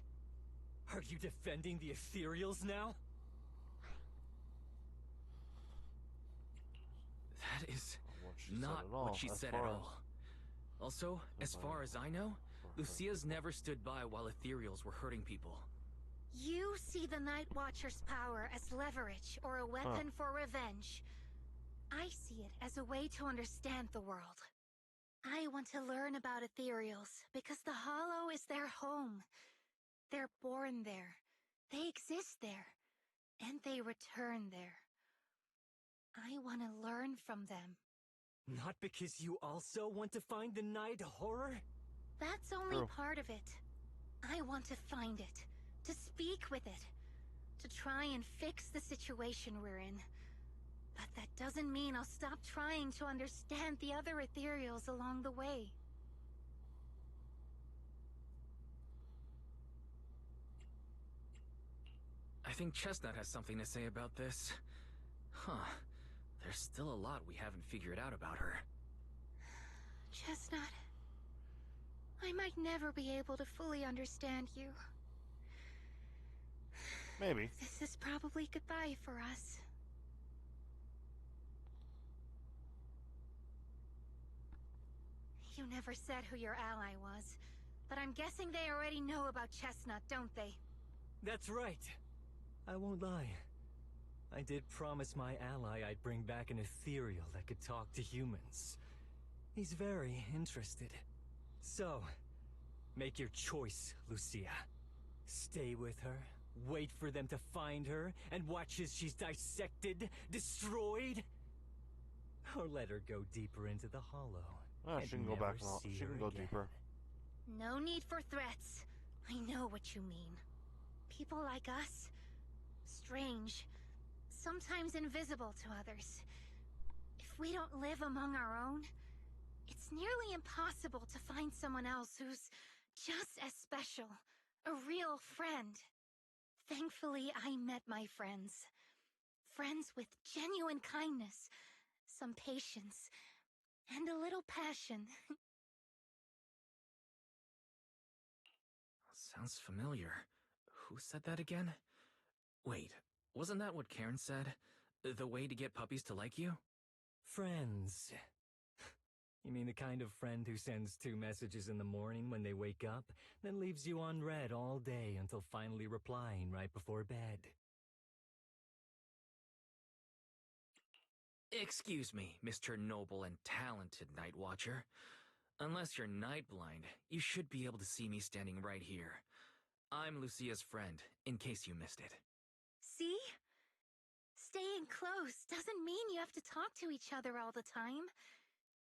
Are you defending the ethereals now? That is What she said not at all, what she as said far at as- all. Also, as far as I know, Lucia's never stood by while ethereals were hurting people. You see the Night Watcher's power as leverage or a weapon for revenge. I see it as a way to understand the world. I want to learn about ethereals because the Hollow is their home. They're born there, they exist there, and they return there. I want to learn from them. Not because you also want to find the night horror? That's only True. part of it. I want to find it, to speak with it, to try and fix the situation we're in. But that doesn't mean I'll stop trying to understand the other ethereals along the way. I think Chestnut has something to say about this. Huh. There's still a lot we haven't figured out about her. Chestnut, I might never be able to fully understand you. Maybe. This is probably goodbye for us. You never said who your ally was, but I'm guessing they already know about Chestnut, don't they? That's right. I won't lie. I did promise my ally I'd bring back an ethereal that could talk to humans. He's very interested. So, make your choice, Lucia. Stay with her, wait for them to find her, and watch as she's dissected, destroyed? Or let her go deeper into the Hollow. Oh, and she can go never back. see She her can go again. deeper. No need for threats. I know what you mean. People like us, strange, sometimes invisible to others. If we don't live among our own, it's nearly impossible to find someone else who's just as special, a real friend. Thankfully, I met my friends. Friends with genuine kindness, some patience, and a little passion. Sounds familiar. Who said that again? Wait, wasn't that what Karen said? The way to get puppies to like you? Friends. You mean the kind of friend who sends 2 messages in the morning when they wake up, then leaves you unread all day until finally replying right before bed? Excuse me, Mr. Noble and talented Night Watcher. Unless you're night blind, you should be able to see me standing right here. I'm Lucia's friend, in case you missed it. See? Staying close doesn't mean you have to talk to each other all the time.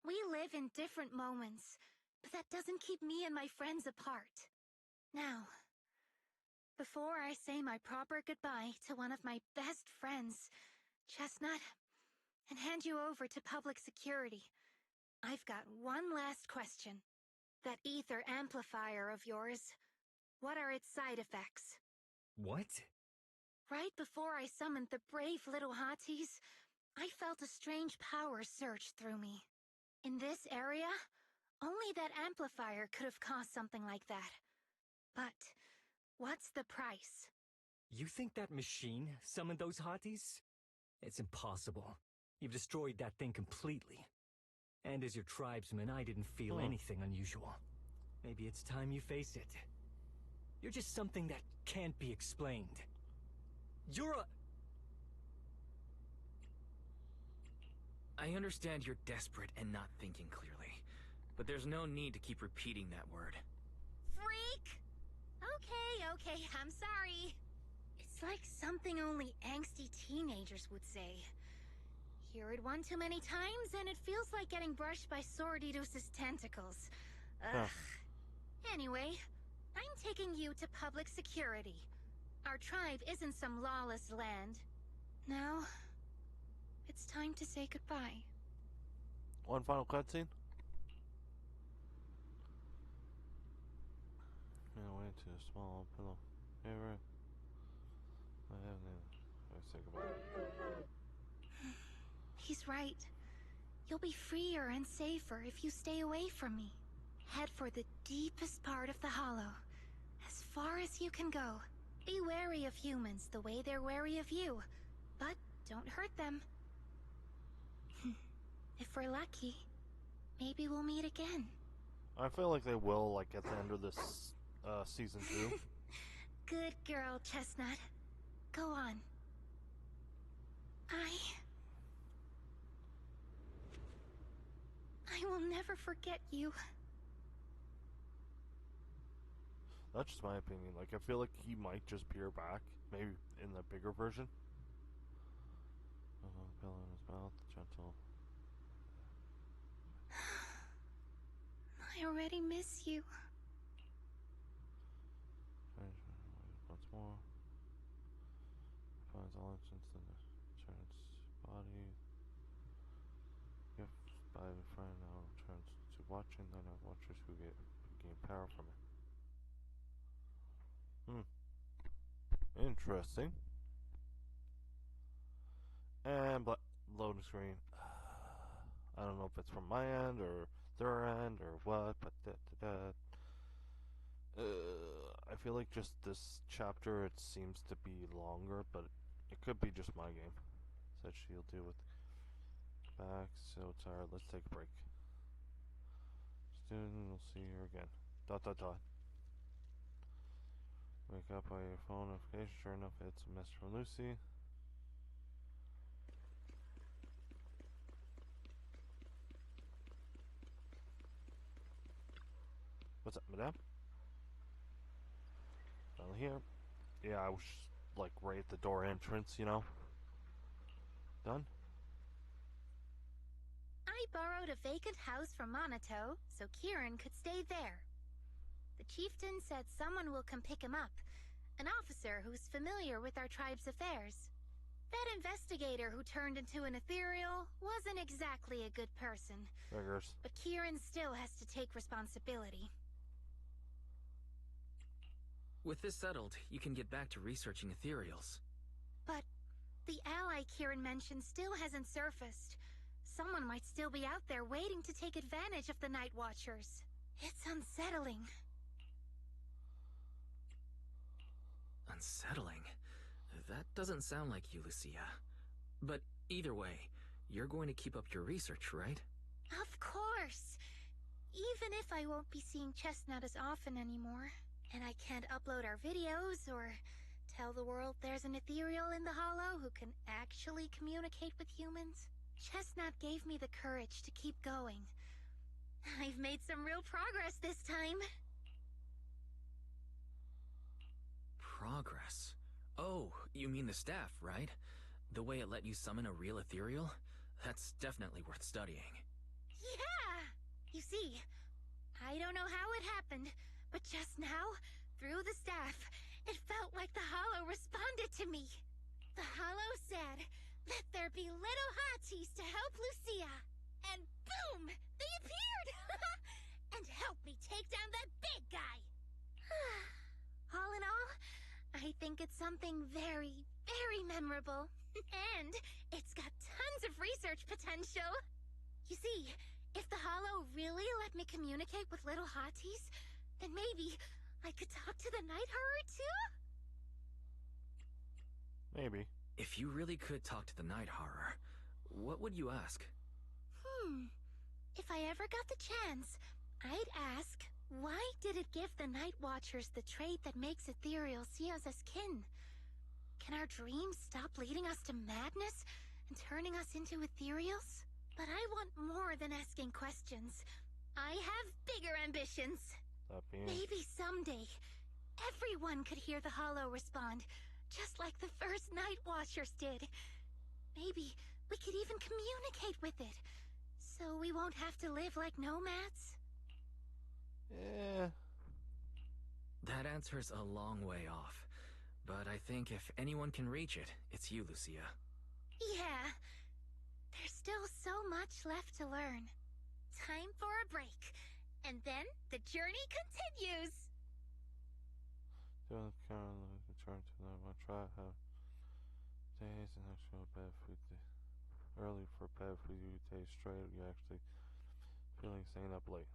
We live in different moments, but that doesn't keep me and my friends apart. Now, before I say my proper goodbye to one of my best friends, Chestnut, and hand you over to public security, I've got one last question. That ether amplifier of yours, what are its side effects? What? Right before I summoned the brave little hotties, I felt a strange power surge through me. In this area, only that amplifier could have caused something like that. But what's the price? You think that machine summoned those hotties? It's impossible. You've destroyed that thing completely. And as your tribesman, I didn't feel anything unusual. Maybe it's time you face it. You're just something that can't be explained. You're a... I understand you're desperate and not thinking clearly, but there's no need to keep repeating that word. Freak! Okay, I'm sorry. It's like something only angsty teenagers would say. Hear it one too many times and it feels like getting brushed by Sordidus's tentacles. Ugh. Anyway, I'm taking you to public security. Our tribe isn't some lawless land. Now, it's time to say goodbye. One final cutscene. Went to a small pillow. Ever. I have no. I say goodbye. He's right. You'll be freer and safer if you stay away from me. Head for the deepest part of the Hollow, as far as you can go. Be wary of humans the way they're wary of you, but don't hurt them. If we're lucky, maybe we'll meet again. I feel like they will, like at the end of this season 2. Good girl, Chestnut. Go on. I will never never forget you. That's just my opinion. Like, I feel like he might just peer back, maybe in the bigger version. Pill in his mouth, gentle. I already miss you. Once more. Finds all instance in the child's body. If by the friend now returns to watching, then watchers who gain power from it. Interesting. And loading screen. I don't know if it's from my end or their end or what, but I feel like just this chapter, it seems to be longer, but it could be just my game. Said she'll deal with back, so tired, let's take a break. Student, we'll see her again. ... Wake up by your phone notification, sure enough it's a message from Lucy. What's up, madame? Finally here. Yeah, I was like right at the door entrance, you know. Done? I borrowed a vacant house from Monato so Kieran could stay there. The chieftain said someone will come pick him up, an officer who's familiar with our tribe's affairs. That investigator who turned into an ethereal wasn't exactly a good person. Figures. But Kieran still has to take responsibility. With this settled, you can get back to researching ethereals. But the ally Kieran mentioned still hasn't surfaced. Someone might still be out there waiting to take advantage of the Night Watchers. It's unsettling. Unsettling? That doesn't sound like you, Lucia. But either way, you're going to keep up your research, right? Of course! Even if I won't be seeing Chestnut as often anymore, and I can't upload our videos or tell the world there's an ethereal in the Hollow who can actually communicate with humans, Chestnut gave me the courage to keep going. I've made some real progress this time. Progress? Oh, you mean the staff, right? The way it let you summon a real ethereal? That's definitely worth studying. Yeah! You see, I don't know how it happened, but just now, through the staff, it felt like the Hollow responded to me. The Hollow said, "Let there be little hotties to help Lucia." And boom! They appeared! And helped me take down that big guy! All in all, I think it's something very, very memorable. And it's got tons of research potential. You see, if the Hollow really let me communicate with little hotties, then maybe I could talk to the Night Horror too? Maybe. If you really could talk to the Night Horror, what would you ask? If I ever got the chance, I'd ask, why did it give the Night Watchers the trait that makes ethereal see us as kin? Can our dreams stop leading us to madness and turning us into ethereals? But I want more than asking questions. I have bigger ambitions. Maybe someday, everyone could hear the Hollow respond, just like the first Night Watchers did. Maybe we could even communicate with it, so we won't have to live like nomads. Yeah. That answer's a long way off. But I think if anyone can reach it, it's you, Lucia. Yeah. There's still so much left to learn. Time for a break. And then the journey continues. Don't currently return to them. I try to have days and actual bad food. Early for bad food, you taste straight. You actually feeling staying up late.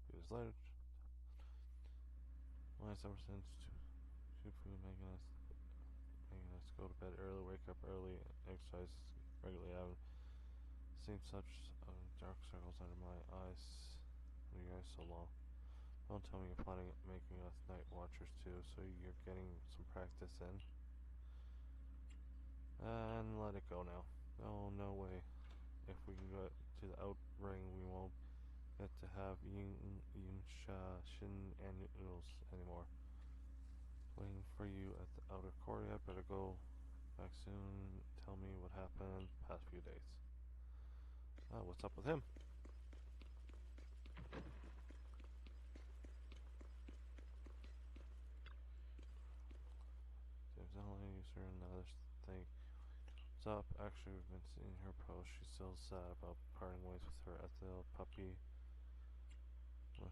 2 years later, last ever since two food making us go to bed early, wake up early, exercise regularly. I haven't seen such dark circles under my eyes. You guys so long. Don't tell me you're planning on making us Night Watchers too, so you're getting some practice in. And let it go now. No way. If we can go to the outring, we won't get to have Shin annuals anymore. Waiting for you at the outer courtyard. Better go back soon. Tell me what happened past few days. What's up with him? There's only user another thing. What's up? Actually, we've been seeing her post. She's still sad about parting ways with her Ethel puppy. See,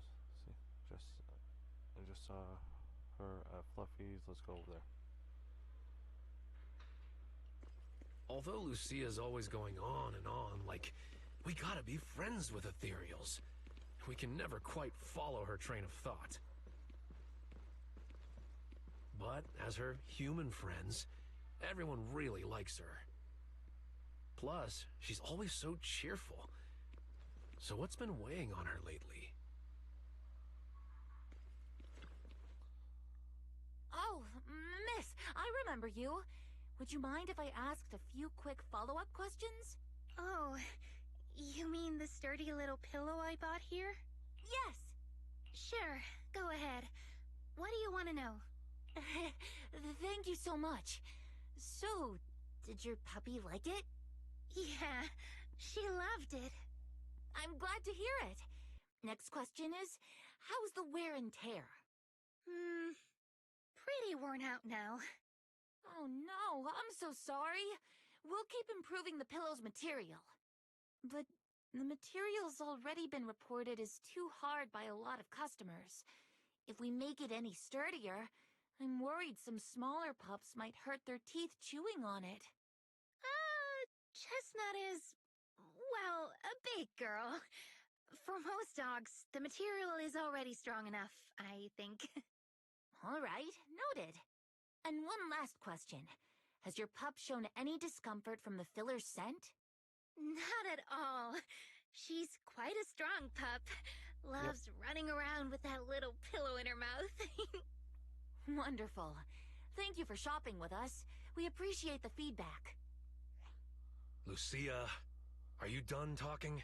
I just saw her at Fluffy's. Let's go over there. Although Lucia's always going on and on, like, we gotta be friends with ethereals. We can never quite follow her train of thought. But as her human friends, everyone really likes her. Plus, she's always so cheerful. So what's been weighing on her lately? Oh, miss, I remember you. Would you mind if I asked a few quick follow-up questions? Oh, you mean the sturdy little pillow I bought here? Yes. Sure, go ahead. What do you want to know? Thank you so much. So, did your puppy like it? Yeah, she loved it. I'm glad to hear it. Next question is, how's the wear and tear? Pretty worn out now. Oh no, I'm so sorry. We'll keep improving the pillow's material. But the material's already been reported as too hard by a lot of customers. If we make it any sturdier, I'm worried some smaller pups might hurt their teeth chewing on it. Chestnut is, well, a big girl. For most dogs, the material is already strong enough, I think. All right, noted. And one last question. Has your pup shown any discomfort from the filler's scent? Not at all. She's quite a strong pup. Loves running around with that little pillow in her mouth. Wonderful. Thank you for shopping with us. We appreciate the feedback. Lucia, are you done talking?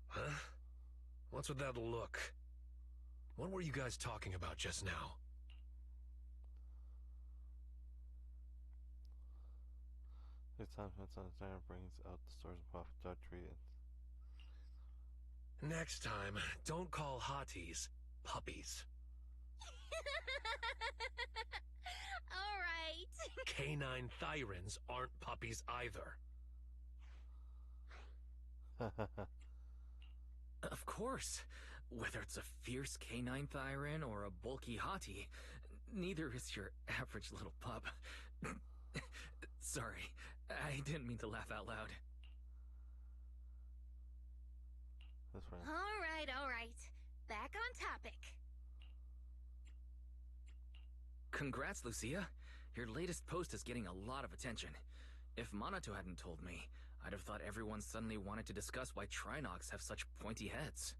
Huh? What's with that look? What were you guys talking about just now? It's time brings out the stores of Puff Dutry. Next time, don't call hotties puppies. All right. Canine thyrans aren't puppies either. Of course. Whether it's a fierce canine thyran or a bulky hottie, neither is your average little pup. Sorry, I didn't mean to laugh out loud. That's right. All right. Back on topic. Congrats, Lucia. Your latest post is getting a lot of attention. If Monato hadn't told me, I'd have thought everyone suddenly wanted to discuss why Trinocs have such pointy heads.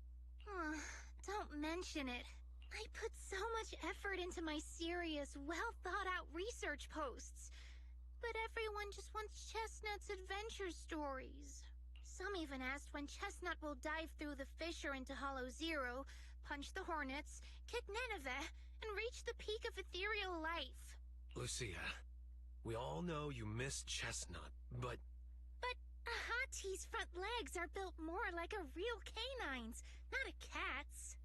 Don't mention it. I put so much effort into my serious, well-thought-out research posts. But everyone just wants Chestnut's adventure stories. Some even asked when Chestnut will dive through the fissure into Hollow Zero, punch the Hornets, kick Nineveh, and reach the peak of ethereal life. Lucia, we all know you miss Chestnut, but... But a hottie's front legs are built more like a real canine's, not a cat's.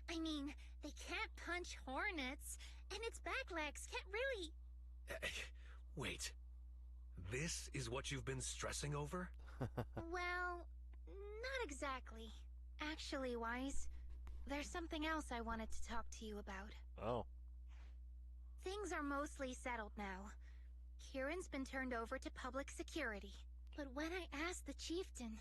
I mean, they can't punch hornets, and its back legs can't really... Wait. This is what you've been stressing over? Well, not exactly. Actually, Wise, there's something else I wanted to talk to you about. Oh. Things are mostly settled now. Kieran's been turned over to public security. But when I asked the chieftain,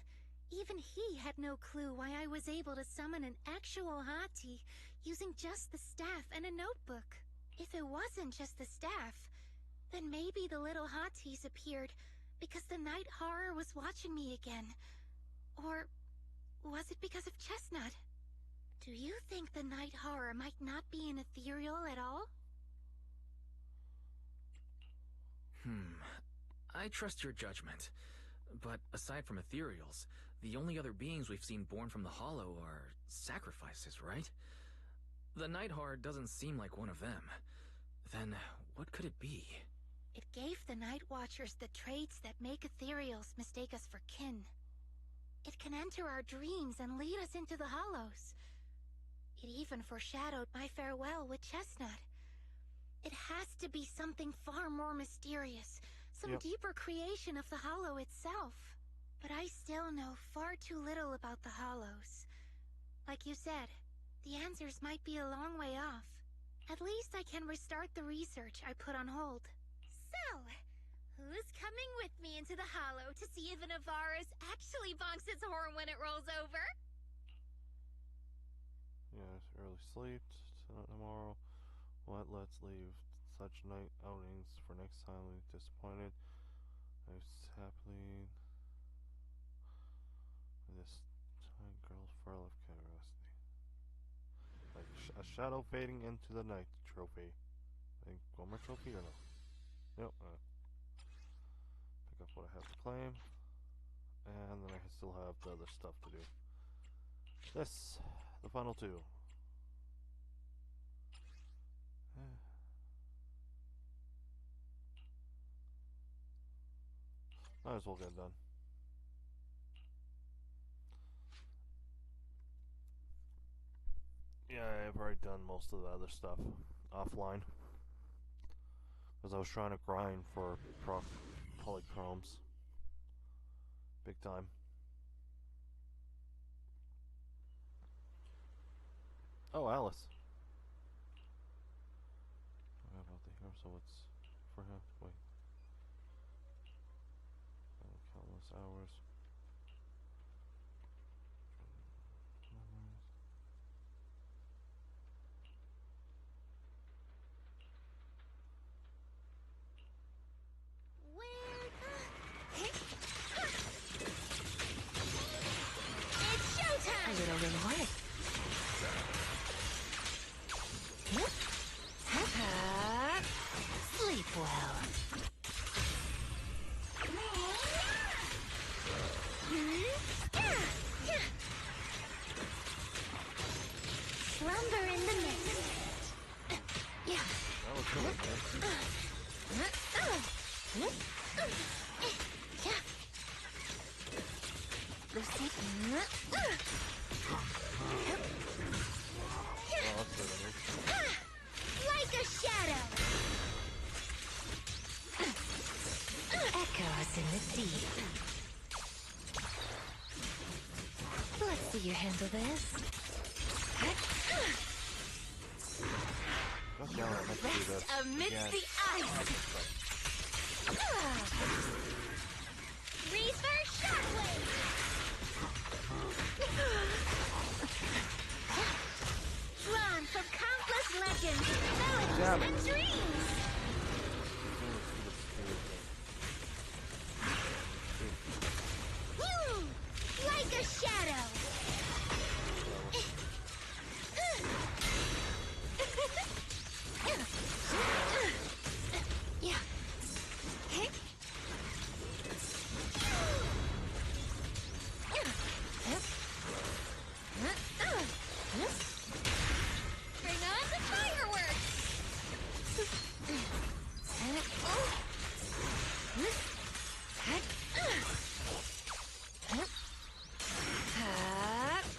even he had no clue why I was able to summon an actual hottie using just the staff and a notebook. If it wasn't just the staff, then maybe the little hotties appeared because the night horror was watching me again. Or was it because of Chestnut? Do you think the night horror might not be an ethereal at all? I trust your judgment. But aside from ethereals, the only other beings we've seen born from the Hollow are sacrifices, right? The Nightheart doesn't seem like one of them. Then, what could it be? It gave the Night Watchers the traits that make ethereals mistake us for kin. It can enter our dreams and lead us into the Hollows. It even foreshadowed my farewell with Chestnut. It has to be something far more mysterious, some deeper creation of the Hollow itself. But I still know far too little about the Hollows. Like you said, the answers might be a long way off. At least I can restart the research I put on hold. So, who's coming with me into the Hollow to see if an Avaris actually bonks its horn when it rolls over? Yes, early sleep tomorrow. What? Let's leave such night outings for next time. We're disappointed. I was happily this time girl's full of curiosity. Like a shadow fading into the night trophy. I think one more trophy or no? Nope. Pick up what I have to claim. And then I still have the other stuff to do. This, the final two. Might as well get done. Yeah, I've already done most of the other stuff offline. Because I was trying to grind for polychromes. Big time. Oh, Alice. Forgot about the hero, so it's for him. Wait. Countless hours. It's showtime! A little reward. Sleep well. Slumber in the mist. That was good, man. Lucy. Oh, that's good. Like a shadow. Echoes in the deep. Let's see you handle this. God damn it, I meant to do this. Amidst Again. the ice. Reaper Shockwave. Drawn from countless legends, Damn melodies, it. and dreams. Like a shadow. Yeah. Bring on the fireworks.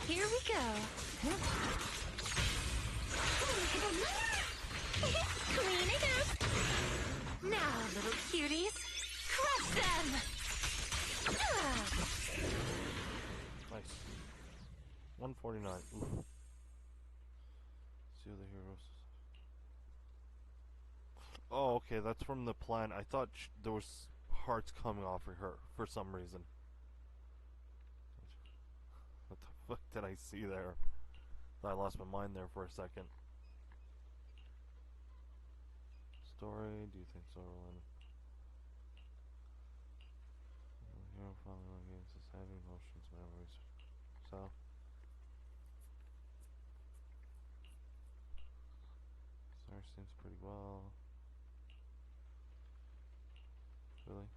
Here we go. Clean it up. Now, little cuties, crush them! Nice. 149. Oof. See the heroes. Oh, okay, that's from the plan. I thought there was hearts coming off of her for some reason. What the fuck did I see there? I lost my mind there for a second. Story, do you think so, Roland? Hero following against his heavy emotions, memories. So. Star seems pretty well. Really?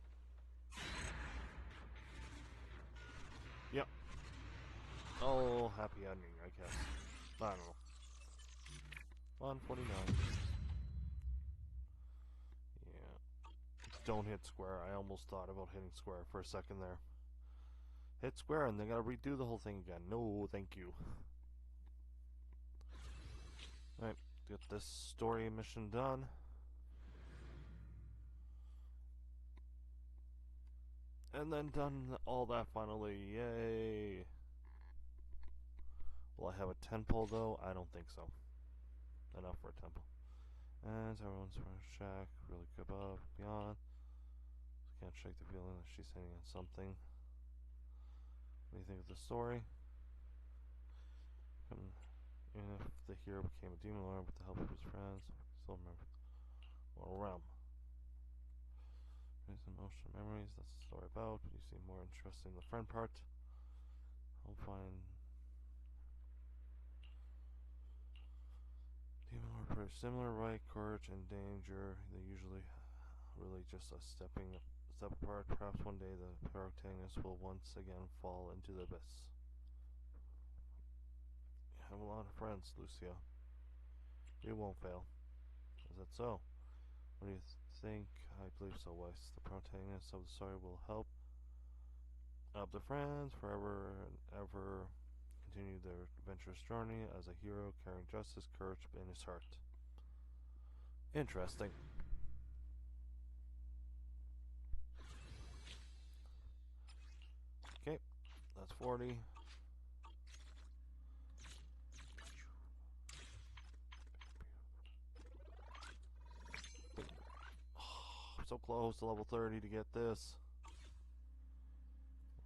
Oh, happy ending, I guess. I don't know. 149. Yeah. Don't hit square. I almost thought about hitting square for a second there. Hit square and they gotta redo the whole thing again. No, thank you. Alright, get this story mission done. And then done all that finally. Yay! Will I have a temple though? I don't think so. Enough for a temple. And everyone's from a shack, really good above, beyond. Can't shake the feeling that she's hitting on something. What do you think of the story? Even if the hero became a demon lord with the help of his friends, still remember Mortal Realm. There's emotion memories, that's the story about, but you seem more interested in the friend part. I'll find demon lord pretty similar, right? Courage and danger, they usually really just a step apart. Perhaps one day the protagonist will once again fall into the abyss. You have a lot of friends, Lucia. You won't fail. Is that so? What do you think? I believe so, Weiss. The protagonist of the story will help the friends forever and ever continue their adventurous journey as a hero carrying justice, courage in his heart. Interesting. Okay, that's 40. So close to level 30 to get this.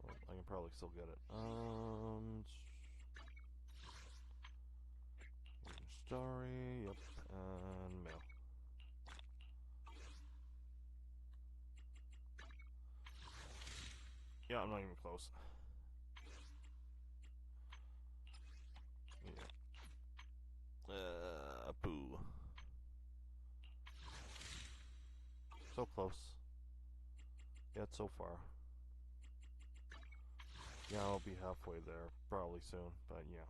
Well, I can probably still get it. Story, yep, and mail. Yeah, I'm not even close. Yeah. Boo. So close. Yet so far. Yeah, I'll be halfway there probably soon, but yeah.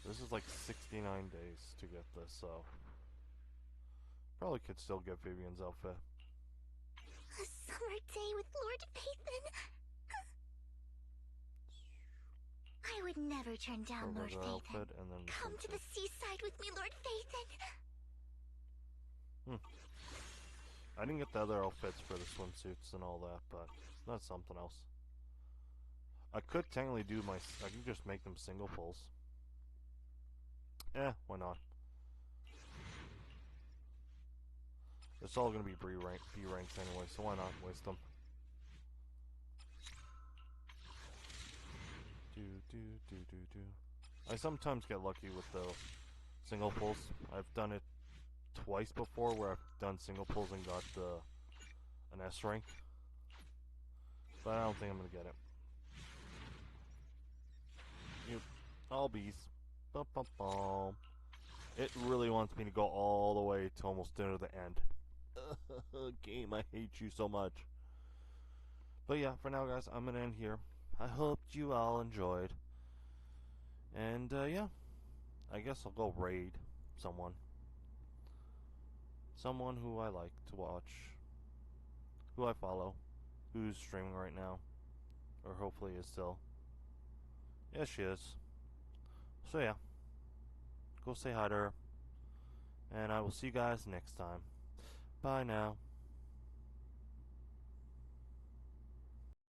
This is like 69 days to get this, so probably could still get Vivian's outfit. A summer day with Lord Phaethon. I would never turn down Lord Phaethon. Come to the seaside with me, Lord Phaethon. I didn't get the other outfits for the swimsuits and all that, but that's something else. I could technically do I could just make them single pulls. Why not? It's all gonna be B ranks anyway, so why not waste them? I sometimes get lucky with the single pulls. I've done it twice before where I've done single pulls and got an S rank. But I don't think I'm gonna get it. All bees. Bum, bum, bum. It really wants me to go all the way to almost near the end. Game, I hate you so much. But yeah, for now, guys, I'm gonna end here. I hope you all enjoyed. And yeah, I guess I'll go raid someone. Someone who I like to watch. Who I follow. Who's streaming right now. Or hopefully is still. Yes, she is. So yeah. Go say hi to her. And I will see you guys next time. Bye now.